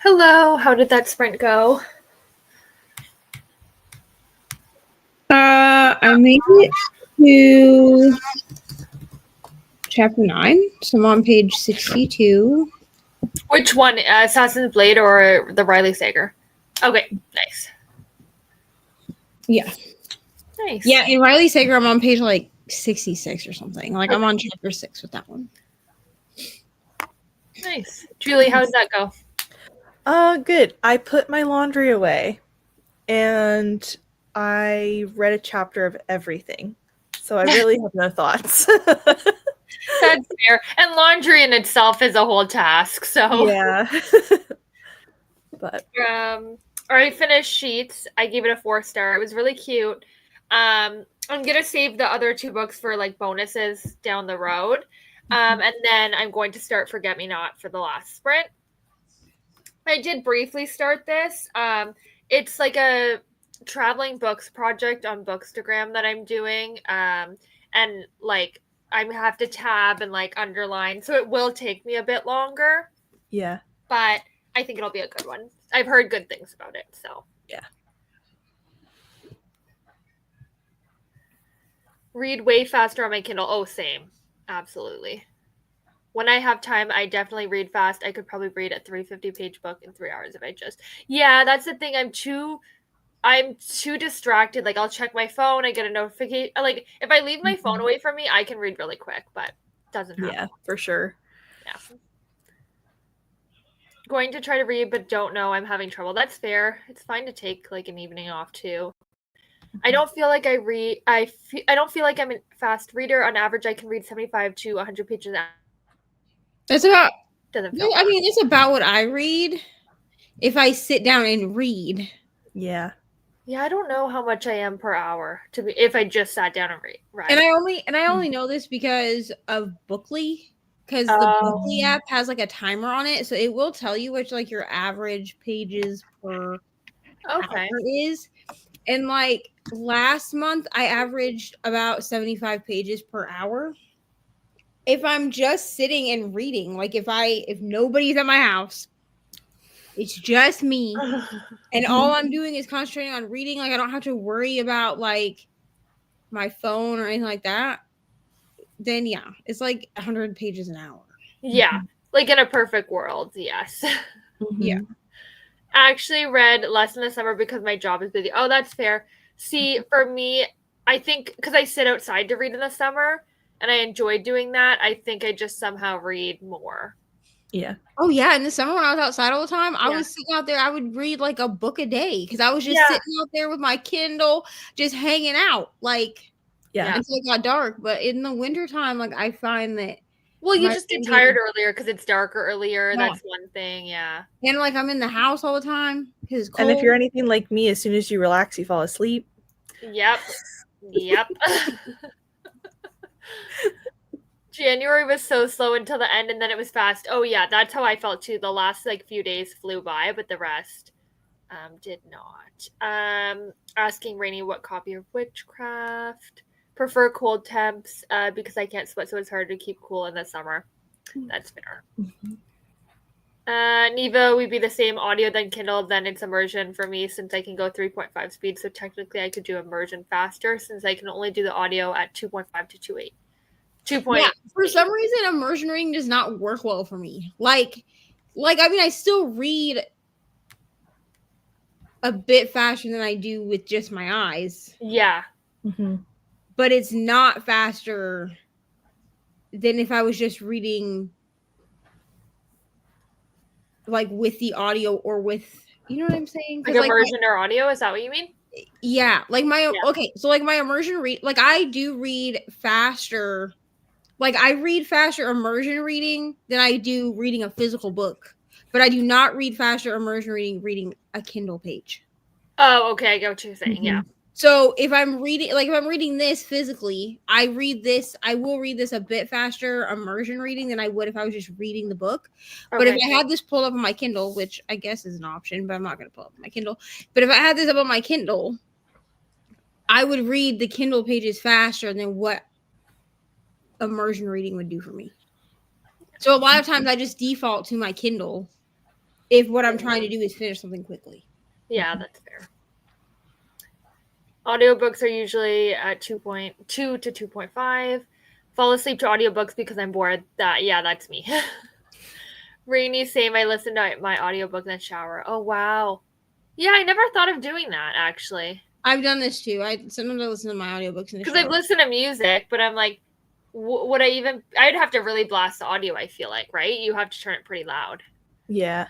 Hello, how did that sprint go? I made it to chapter 9, so I'm on page 62. Which one, Assassin's Blade or the Riley Sager? Okay, nice. Yeah. Nice. Yeah, in Riley Sager, I'm on page like 66 or something. Like I'm on chapter 6 with that one. Nice. Julie, how did that go? Good. I put my laundry away and I read a chapter of everything. So I really have no thoughts. That's fair. And laundry in itself is a whole task. So Yeah. But already finished Sheets. I gave it a 4-star. It was really cute. I'm gonna save the other 2 books for like bonuses down the road. And then I'm going to start Forget Me Not for the last sprint. I did briefly start this. It's like a traveling books project on Bookstagram that I'm doing. And like I have to tab and like underline, so it will take me a bit longer. yeah. But I think it'll be a good one. I've heard good things about it, so Yeah. Read way faster on my Kindle. Oh, same. Absolutely. When I have time, I definitely read fast. I could probably read a 350-page book in 3 hours if I just. Yeah, that's the thing. I'm too distracted. Like I'll check my phone, I get a notification. Like if I leave my phone away from me, I can read really quick, but it doesn't happen. Yeah, for sure. Yeah. Going to try to read, but don't know. I'm having trouble. That's fair. It's fine to take like an evening off too. I don't feel like I read. I don't feel like I'm a fast reader. On average, I can read 75 to 100 pages. That's about. Doesn't feel. I mean, it's about what I read if I sit down and read. Yeah. Yeah, I don't know how much I am per hour to be if I just sat down and read. Right. And I only know this because of Bookly, because the Bookly app has like a timer on it, so it will tell you which like your average pages per hour is. And like last month, I averaged about 75 pages per hour. If I'm just sitting and reading, like if nobody's at my house, it's just me, and all I'm doing is concentrating on reading. Like I don't have to worry about like my phone or anything like that. Then yeah, it's like 100 pages an hour. Yeah, like in a perfect world, yes. Yeah. I actually read less in the summer because my job is busy. Oh, that's fair. See, for me, I think because I sit outside to read in the summer and I enjoy doing that, I think I just somehow read more. Yeah. Oh yeah, in the summer when I was outside all the time, I was sitting out there. I would read like a book a day because I was just sitting out there with my Kindle, just hanging out, like until it got dark. But in the wintertime, like I find that. Well, you just get tired earlier because it's darker earlier. Yeah. That's one thing, yeah. And like I'm in the house all the time because it's cold. And if you're anything like me, as soon as you relax, you fall asleep. Yep. January was so slow until the end, and then it was fast. Oh yeah, that's how I felt too. The last like few days flew by, but the rest did not. Asking Rainy what copy of Witchcraft. Prefer cold temps because I can't sweat, so it's hard to keep cool in the summer. That's fair. Neva would be the same audio than Kindle, then it's immersion for me since I can go 3.5 speed, so technically I could do immersion faster since I can only do the audio at 2.5 to 2.8. 2.8. Yeah, for some reason immersion reading does not work well for me. Like I mean I still read a bit faster than I do with just my eyes. Yeah. But it's not faster than if I was just reading like with the audio or with, you know what I'm saying? Like immersion or audio, is that what you mean? Yeah, like okay, so like my immersion read, like I do read faster. Like I read faster immersion reading than I do reading a physical book, but I do not read faster immersion reading a Kindle page. Oh, okay, I get what you're saying. Yeah. So if I'm reading this physically, I will read this a bit faster immersion reading than I would if I was just reading the book. Okay. But if I had this pulled up on my Kindle, which I guess is an option, but I'm not going to pull up my Kindle. But if I had this up on my Kindle, I would read the Kindle pages faster than what immersion reading would do for me. So a lot of times I just default to my Kindle if what I'm trying to do is finish something quickly. Yeah, that's fair. Audiobooks are usually at 2.2 to 2.5. Fall asleep to audiobooks because I'm bored. That's me. Rainy, same. I listen to my audiobook in the shower. Oh, wow. Yeah, I never thought of doing that, actually. I've done this too. Sometimes I listen to my audiobooks in the shower. Because I've listened to music, but I'm like, would I even... I'd have to really blast the audio, I feel like, right? You have to turn it pretty loud. Yeah.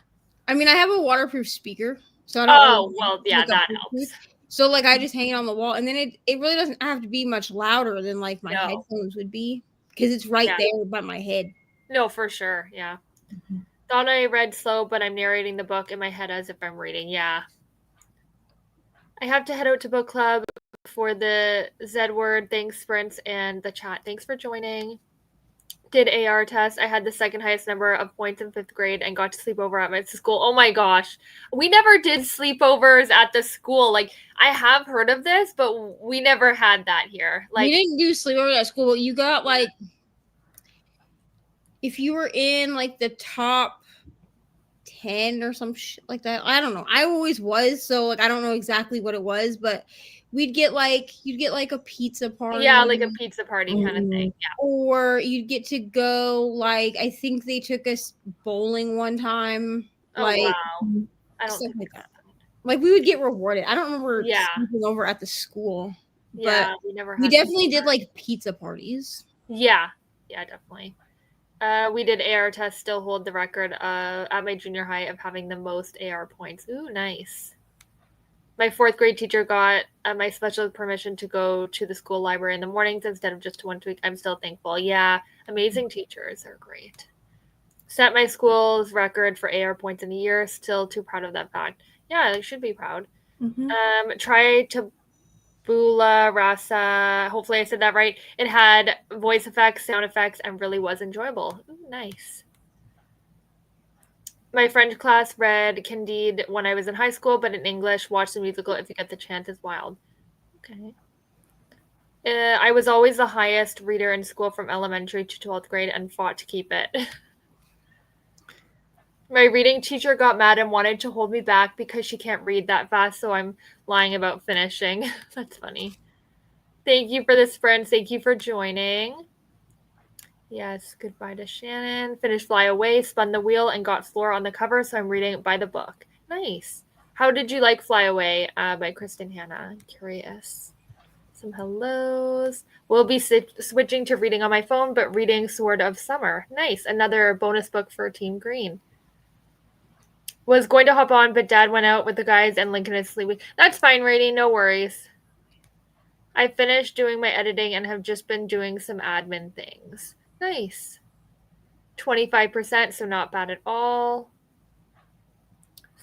I mean, I have a waterproof speaker, so I don't That helps. So like I just hang it on the wall, and then it really doesn't have to be much louder than like my headphones would be, because it's right there by my head. No, for sure. Yeah. Thought I read slow, but I'm narrating the book in my head as if I'm reading. Yeah. I have to head out to book club for the Z word. Thanks, Sprints, and the chat. Thanks for joining. Did AR test. I had the second highest number of points in 5th grade and got to sleep over at my school. Oh my gosh. We never did sleepovers at the school. Like, I have heard of this, but we never had that here. Like, we didn't do sleepovers at school. You got like, if you were in like the top 10 or some shit like that. I don't know. I always was, so like I don't know exactly what it was, but you'd get like a pizza party. Yeah, like a pizza party kind of thing. Yeah. Or you'd get to go, like, I think they took us bowling one time. Oh, like, wow. I don't think like that. Like, we would get rewarded. I don't remember Yeah. sleeping over at the school. Yeah, but we definitely did like pizza parties. Yeah. Yeah, definitely. We did AR tests, still hold the record at my junior high of having the most AR points. Ooh, nice. My 4th grade teacher got my special permission to go to the school library in the mornings instead of just once a week. I'm still thankful. Yeah, amazing teachers are great. Set my school's record for AR points in a year. Still too proud of that fact. Yeah, I should be proud. Try to Bula Rasa. Hopefully I said that right. It had voice effects, sound effects, and really was enjoyable. Ooh, nice. My French class read Candide when I was in high school, but in English, watch the musical if you get the chance. Is wild. Okay. I was always the highest reader in school from elementary to 12th grade and fought to keep it. My reading teacher got mad and wanted to hold me back because she can't read that fast, so I'm lying about finishing. That's funny. Thank you for the sprint. Thank you for joining. Yes, goodbye to Shannon. Finished Fly Away, spun the wheel, and got Flora on the cover, so I'm reading it by the book. Nice. How did you like Fly Away by Kristen Hanna? Curious. Some hellos. We'll be switching to reading on my phone, but reading Sword of Summer. Nice. Another bonus book for Team Green. Was going to hop on, but Dad went out with the guys and Lincoln is sleeping. That's fine, Rady. No worries. I finished doing my editing and have just been doing some admin things. Nice. 25%, so not bad at all.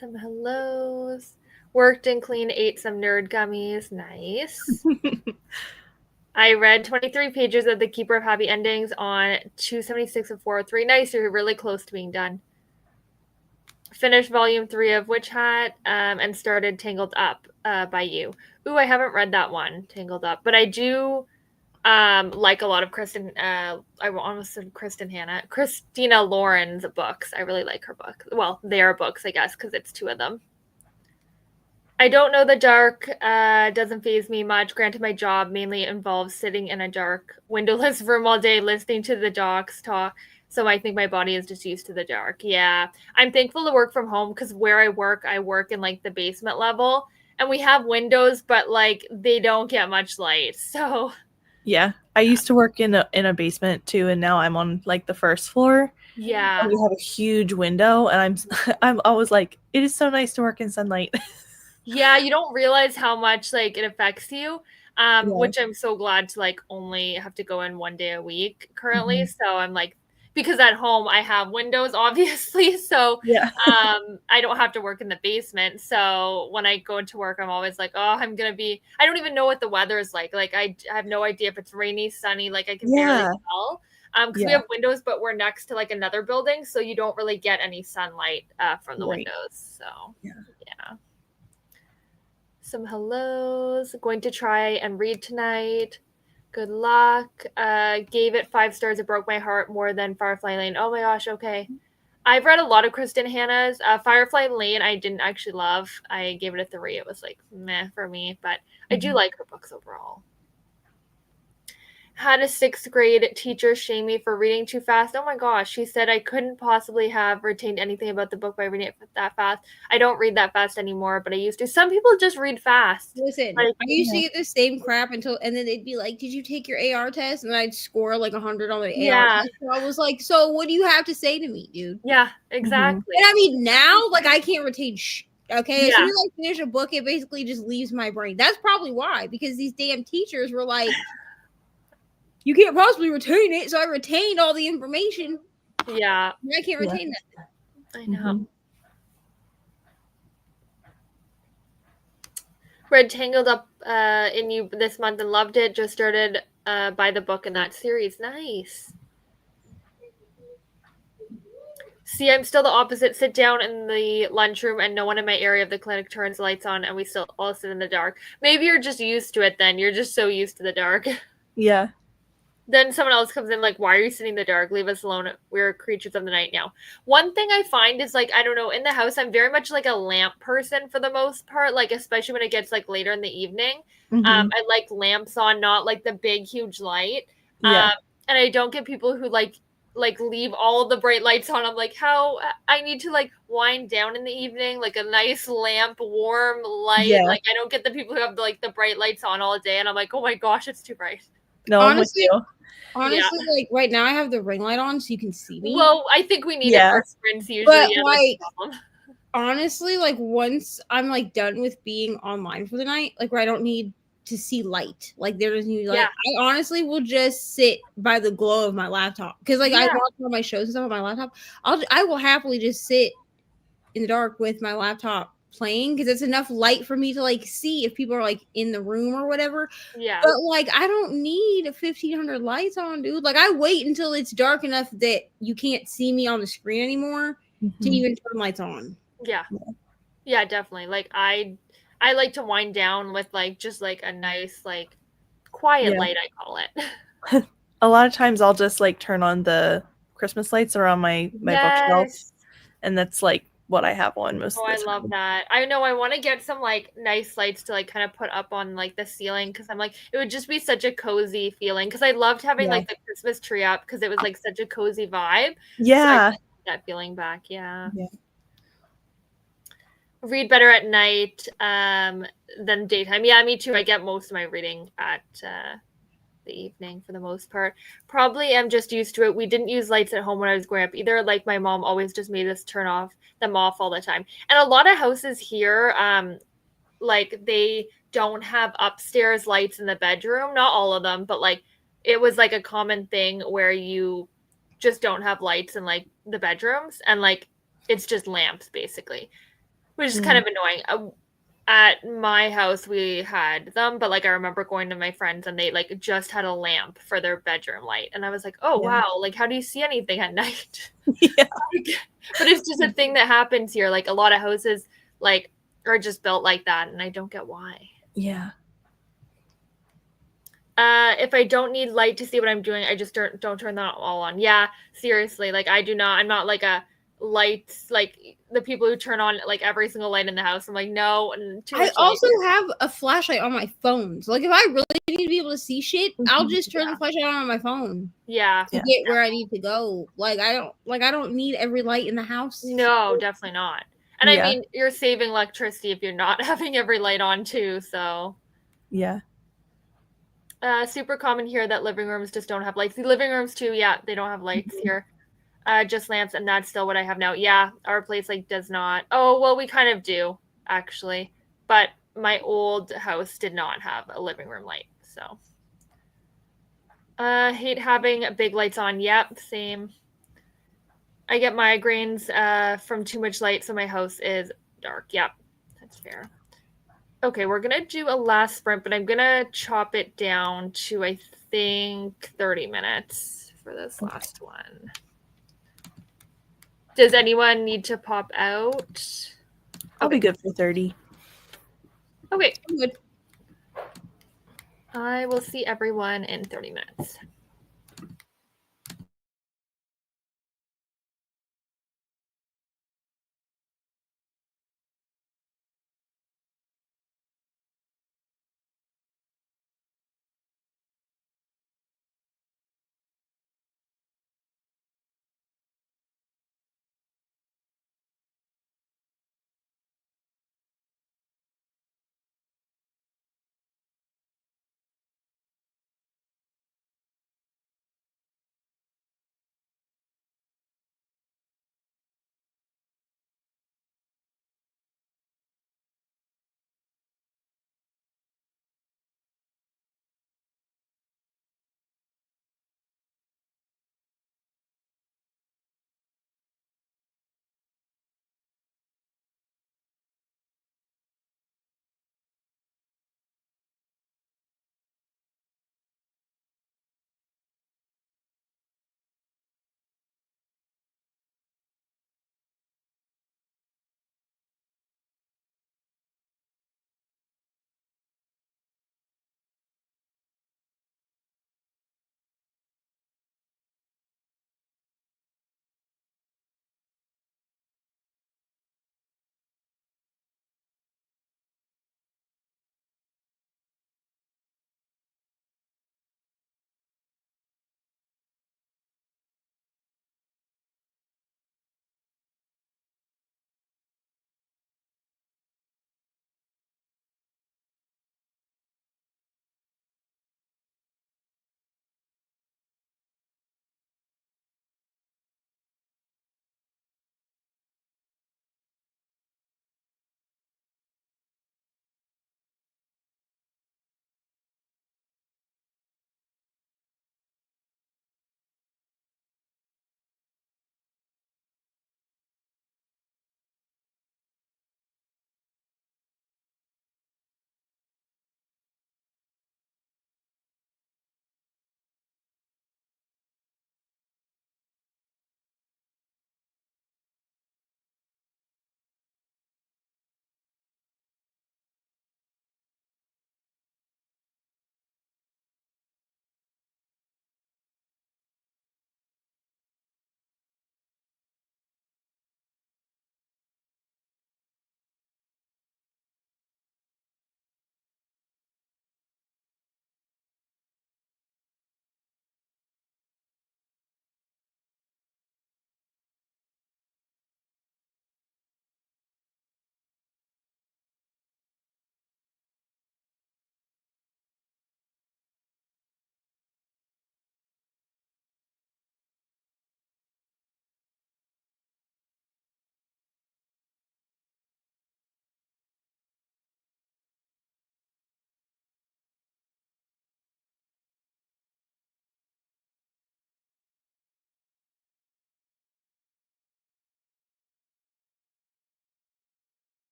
Some hellos. Worked and cleaned, ate some nerd gummies. Nice. I read 23 pages of The Keeper of Happy Endings on 276 of 403. Nice, you're really close to being done. Finished volume 3 of Witch Hat and started Tangled Up by You. Ooh, I haven't read that one, Tangled Up, but I do like a lot of I almost said Kristen Hanna. Christina Lauren's books. I really like her book. Well, they are books, I guess, because it's 2 of them. I don't know the dark. Doesn't faze me much. Granted, my job mainly involves sitting in a dark, windowless room all day, listening to the dogs talk. So I think my body is just used to the dark. Yeah. I'm thankful to work from home because where I work in like the basement level. And we have windows, but like they don't get much light. So yeah. I used to work in a basement too, and now I'm on like the first floor. Yeah. And we have a huge window, and I'm always like, it is so nice to work in sunlight. Yeah, you don't realize how much like it affects you. Which I'm so glad to like only have to go in 1 day a week currently. Mm-hmm. So I'm like, because at home I have windows, obviously. So I don't have to work in the basement. So when I go into work, I'm always like, oh, I don't even know what the weather is like. Like I have no idea if it's rainy, sunny, like I can barely tell. Because we have windows, but we're next to like another building. So you don't really get any sunlight from the windows. So yeah. Some hellos. Going to try and read tonight. Good luck. Gave it 5 stars. It broke my heart more than Firefly Lane. Oh my gosh. Okay. I've read a lot of Kristen Hanna's. Firefly Lane I didn't actually love. I gave it a 3. It was like meh for me, but I do like her books overall. Had a 6th grade teacher shame me for reading too fast. Oh my gosh, she said I couldn't possibly have retained anything about the book by reading it that fast. I don't read that fast anymore, but I used to. Some people just read fast. Listen, Like, I used to get the same crap and then they'd be like, "Did you take your AR test?" And I'd score like 100 on the AR Yeah. test. So I was like, "So what do you have to say to me, dude?" Yeah, exactly. And I mean, now like I can't retain okay, as soon Yeah. as I finish a book, it basically just leaves my brain. That's probably why, because these damn teachers were like, "You can't possibly retain it," so I retained all the information. Yeah, I can't retain that. I know. Read Tangled Up in You this month and loved it. Just started by the book in that series. Nice. See, I'm still the opposite. Sit down in the lunchroom and no one in my area of the clinic turns the lights on and we still all sit in the dark. Maybe you're just used to it then. You're just so used to the dark. Yeah. Then someone else comes in like, why are you sitting in the dark? Leave us alone. We're creatures of the night now. One thing I find is like, I don't know, in the house, I'm very much like a lamp person for the most part, like especially when it gets like later in the evening. I like lamps on, not like the big, huge light. Yeah. And I don't get people who like leave all the bright lights on. I'm like, how I need to like wind down in the evening, like a nice lamp, warm light. Yeah. Like I don't get the people who have like the bright lights on all day, and I'm like, oh my gosh, it's too bright. No, Honestly, I'm with you. like right now I have the ring light on so you can see me. Well, I think we need it for sprints usually. But yeah, like honestly, like once I'm like done with being online for the night, like where I don't need to see light, like there doesn't need light. Yeah. I honestly will just sit by the glow of my laptop because like I watch all my shows and stuff on my laptop. I will happily just sit in the dark with my laptop playing because it's enough light for me to like see if people are like in the room or whatever. Yeah. But like I don't need 1,500 lights on, dude. Like I wait until it's dark enough that you can't see me on the screen anymore to even turn lights on. Yeah. Yeah, definitely. Like I like to wind down with like just like a nice like quiet light, I call it. A lot of times I'll just like turn on the Christmas lights around my bookshelf, and that's like what I have on most of the time. I love that. I know I want to get some like nice lights to like kind of put up on like the ceiling because I'm like it would just be such a cozy feeling because I loved having like the Christmas tree up because it was like such a cozy vibe. Yeah. So that feeling back. Yeah. Read better at night than daytime. Yeah, me too. I get most of my reading at the evening for the most part. Probably am just used to it. We didn't use lights at home when I was growing up either. Like my mom always just made us turn them off all the time. And a lot of houses here, like they don't have upstairs lights in the bedroom. Not all of them, but like it was like a common thing where you just don't have lights in like the bedrooms and like it's just lamps basically, which is kind of annoying. At my house we had them, but like I remember going to my friends and they like just had a lamp for their bedroom light and I was like, oh wow, like how do you see anything at night? But it's just a thing that happens here. Like a lot of houses like are just built like that and I don't get why. If I don't need light to see what I'm doing, I just don't turn that all on. Yeah, seriously, like I'm not like a lights like the people who turn on like every single light in the house. I'm like, no. And I also have a flashlight on my phone. So like if I really need to be able to see shit, I'll just turn the flashlight on my phone. Yeah. To get where I need to go. Like I don't need every light in the house. No, definitely not. And I mean, you're saving electricity if you're not having every light on too, so. Yeah. Super common here that living rooms just don't have lights. The living rooms too, yeah, they don't have lights here. Just lamps, and that's still what I have now. Yeah, our place like does not. Oh, well, we kind of do actually, but my old house did not have a living room light. So, hate having big lights on. Yep, same. I get migraines from too much light, so my house is dark. Yep, that's fair. Okay, we're gonna do a last sprint, but I'm gonna chop it down to I think 30 minutes for this last one. Does anyone need to pop out? I'll be good for 30. Okay. Good. I will see everyone in 30 minutes.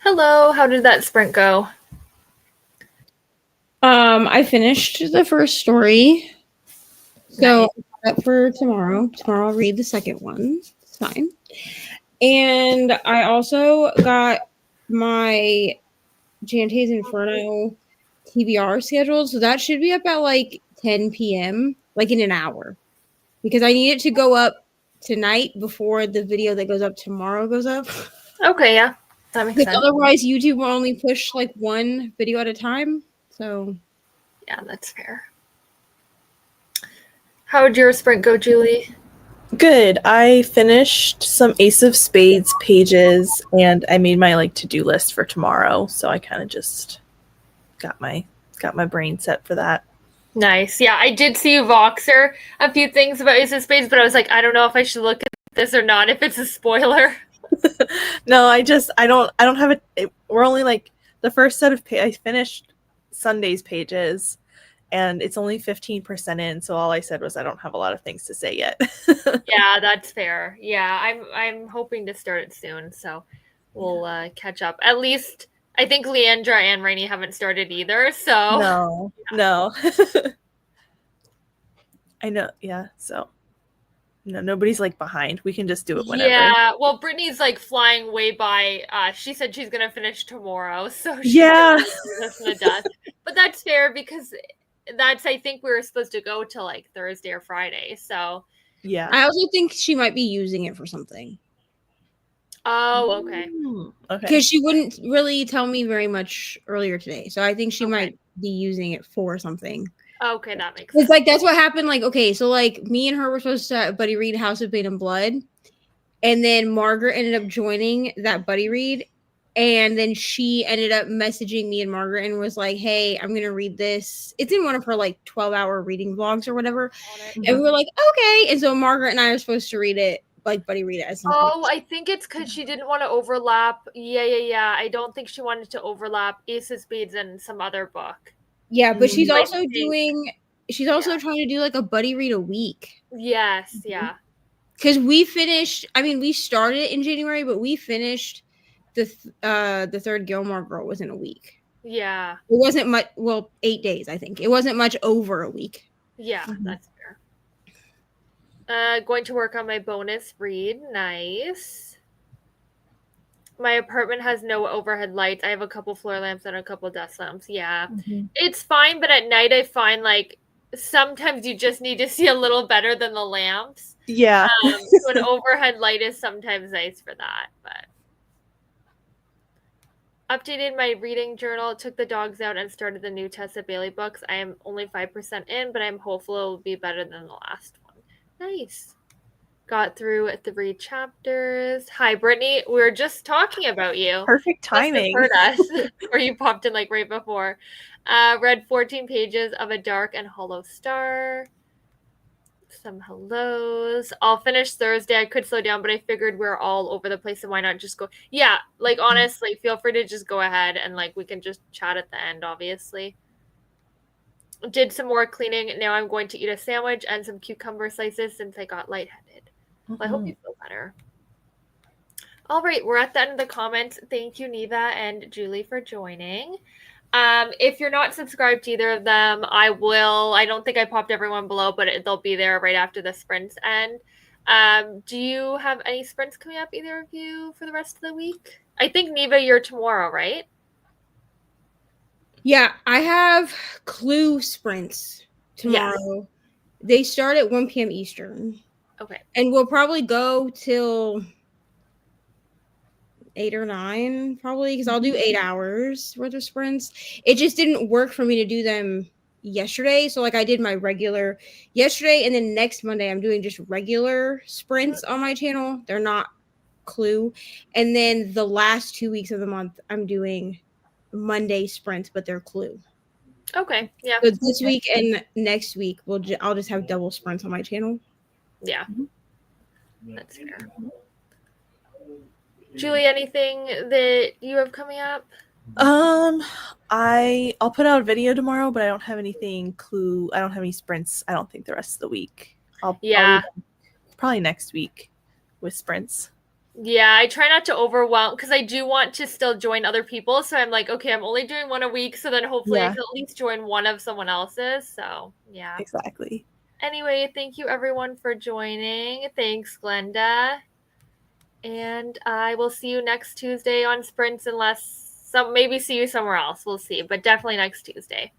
Hello, how did that sprint go? I finished the first story. So Nice. for tomorrow. Tomorrow I'll read the second one. It's fine. And I also got my Jante's Inferno TBR scheduled. So that should be up at like 10 p.m., like in an hour. Because I need it to go up tonight before the video that goes up tomorrow goes up. Okay, yeah. That makes Because sense. otherwise YouTube will only push like one video at a time. So Yeah, that's fair. How would your sprint go, Julie? Good. I finished some Ace of Spades pages and I made my like to-do list for tomorrow. So I kind of just got my brain set for that. Nice. Yeah, I did see you Voxer a few things about Ace of Spades, but I was like, I don't know if I should look at this or not, if it's a spoiler. No, I don't have it. We're only like the first set of I finished Sunday's pages and it's only 15% in, so all I said was I don't have a lot of things to say yet. Yeah, that's fair. Yeah, I'm hoping to start it soon, so we'll catch up. At least I think Leandra and Rainey haven't started either, so No. I know, yeah, so no, nobody's like behind. We can just do it whenever. yeah. Well, Brittany's like flying way by. She said she's gonna finish tomorrow, so she's Yeah. gonna listen to death. But that's fair because that's I think we were supposed to go till like Thursday or Friday. So Yeah. I also think she might be using it for something. oh, okay. Okay. Because she wouldn't really tell me very much earlier today. So I think she Okay. might be using it for something. Okay, that makes sense. It's like that's what happened. Like, okay, so like me and her were supposed to buddy read House of Bane and Blood. And then Margaret ended up joining that buddy read. And then she ended up messaging me and Margaret and was like, hey, I'm going to read this. It's in one of her like 12-hour reading vlogs or whatever. And we were like, okay. And so Margaret and I are supposed to read it, like buddy read it at some point. Oh, I think it's because she didn't want to overlap. Yeah. I don't think she wanted to overlap Ace of Spades and some other book. Yeah, but she's I also think- she's also trying to do like a buddy read a week. Yes, yeah. Because we finished, I mean, we started in January, but we finished the third Gilmore Girl was in a week. Yeah. It wasn't much, well, 8 days, I think. It wasn't much over a week. Yeah, that's fair. Going to work on my bonus read. Nice. My apartment has no overhead lights. I have a couple floor lamps and a couple desk lamps. Yeah. It's fine, but at night I find like sometimes you just need to see a little better than the lamps. Yeah. So an overhead light is sometimes nice for that, but updated my reading journal, took the dogs out, and started the new Tessa Bailey books. I am only 5% in, but I'm hopeful it will be better than the last one. Nice. Got through 3 chapters. Hi, Brittany. We were just talking about you. Perfect timing. Must have heard us, or you popped in like right before. Read 14 pages of A Dark and Hollow Star. Some hellos. I'll finish Thursday. I could slow down, but I figured we're all over the place, and why not just go? Yeah, like honestly, feel free to just go ahead and like we can just chat at the end, obviously. Did some more cleaning. Now I'm going to eat a sandwich and some cucumber slices since I got lightheaded. Well, I hope you feel better. All right, we're at the end of the comments. Thank you, Neva and Julie, for joining. If you're not subscribed to either of them, I don't think I popped everyone below, but they'll be there right after the sprints end. Do you have any sprints coming up, either of you, for the rest of the week? I think, Neva, you're tomorrow, right? Yeah, I have Clue sprints tomorrow. Yes. They start at 1 p.m. Eastern. Okay. And we'll probably go till 8 or 9, probably, because I'll do 8 hours worth of sprints. It just didn't work for me to do them yesterday. So, like, I did my regular yesterday, and then next Monday, I'm doing just regular sprints on my channel. They're not Clue. And then the last 2 weeks of the month, I'm doing Monday sprints, but they're Clue. Okay. Yeah. So this week and next week, I'll just have double sprints on my channel. Yeah. That's fair. Julie, anything that you have coming up? I'll put out a video tomorrow, but I don't have anything Clue. I don't have any sprints. I don't think the rest of the week. I'll probably next week with sprints. Yeah, I try not to overwhelm because I do want to still join other people. So I'm like, okay, I'm only doing one a week. So then hopefully I Yeah. can at least join one of someone else's. So yeah. Exactly. Anyway, thank you everyone for joining. Thanks, Glenda. And I will see you next Tuesday on sprints unless maybe see you somewhere else. We'll see, but definitely next Tuesday.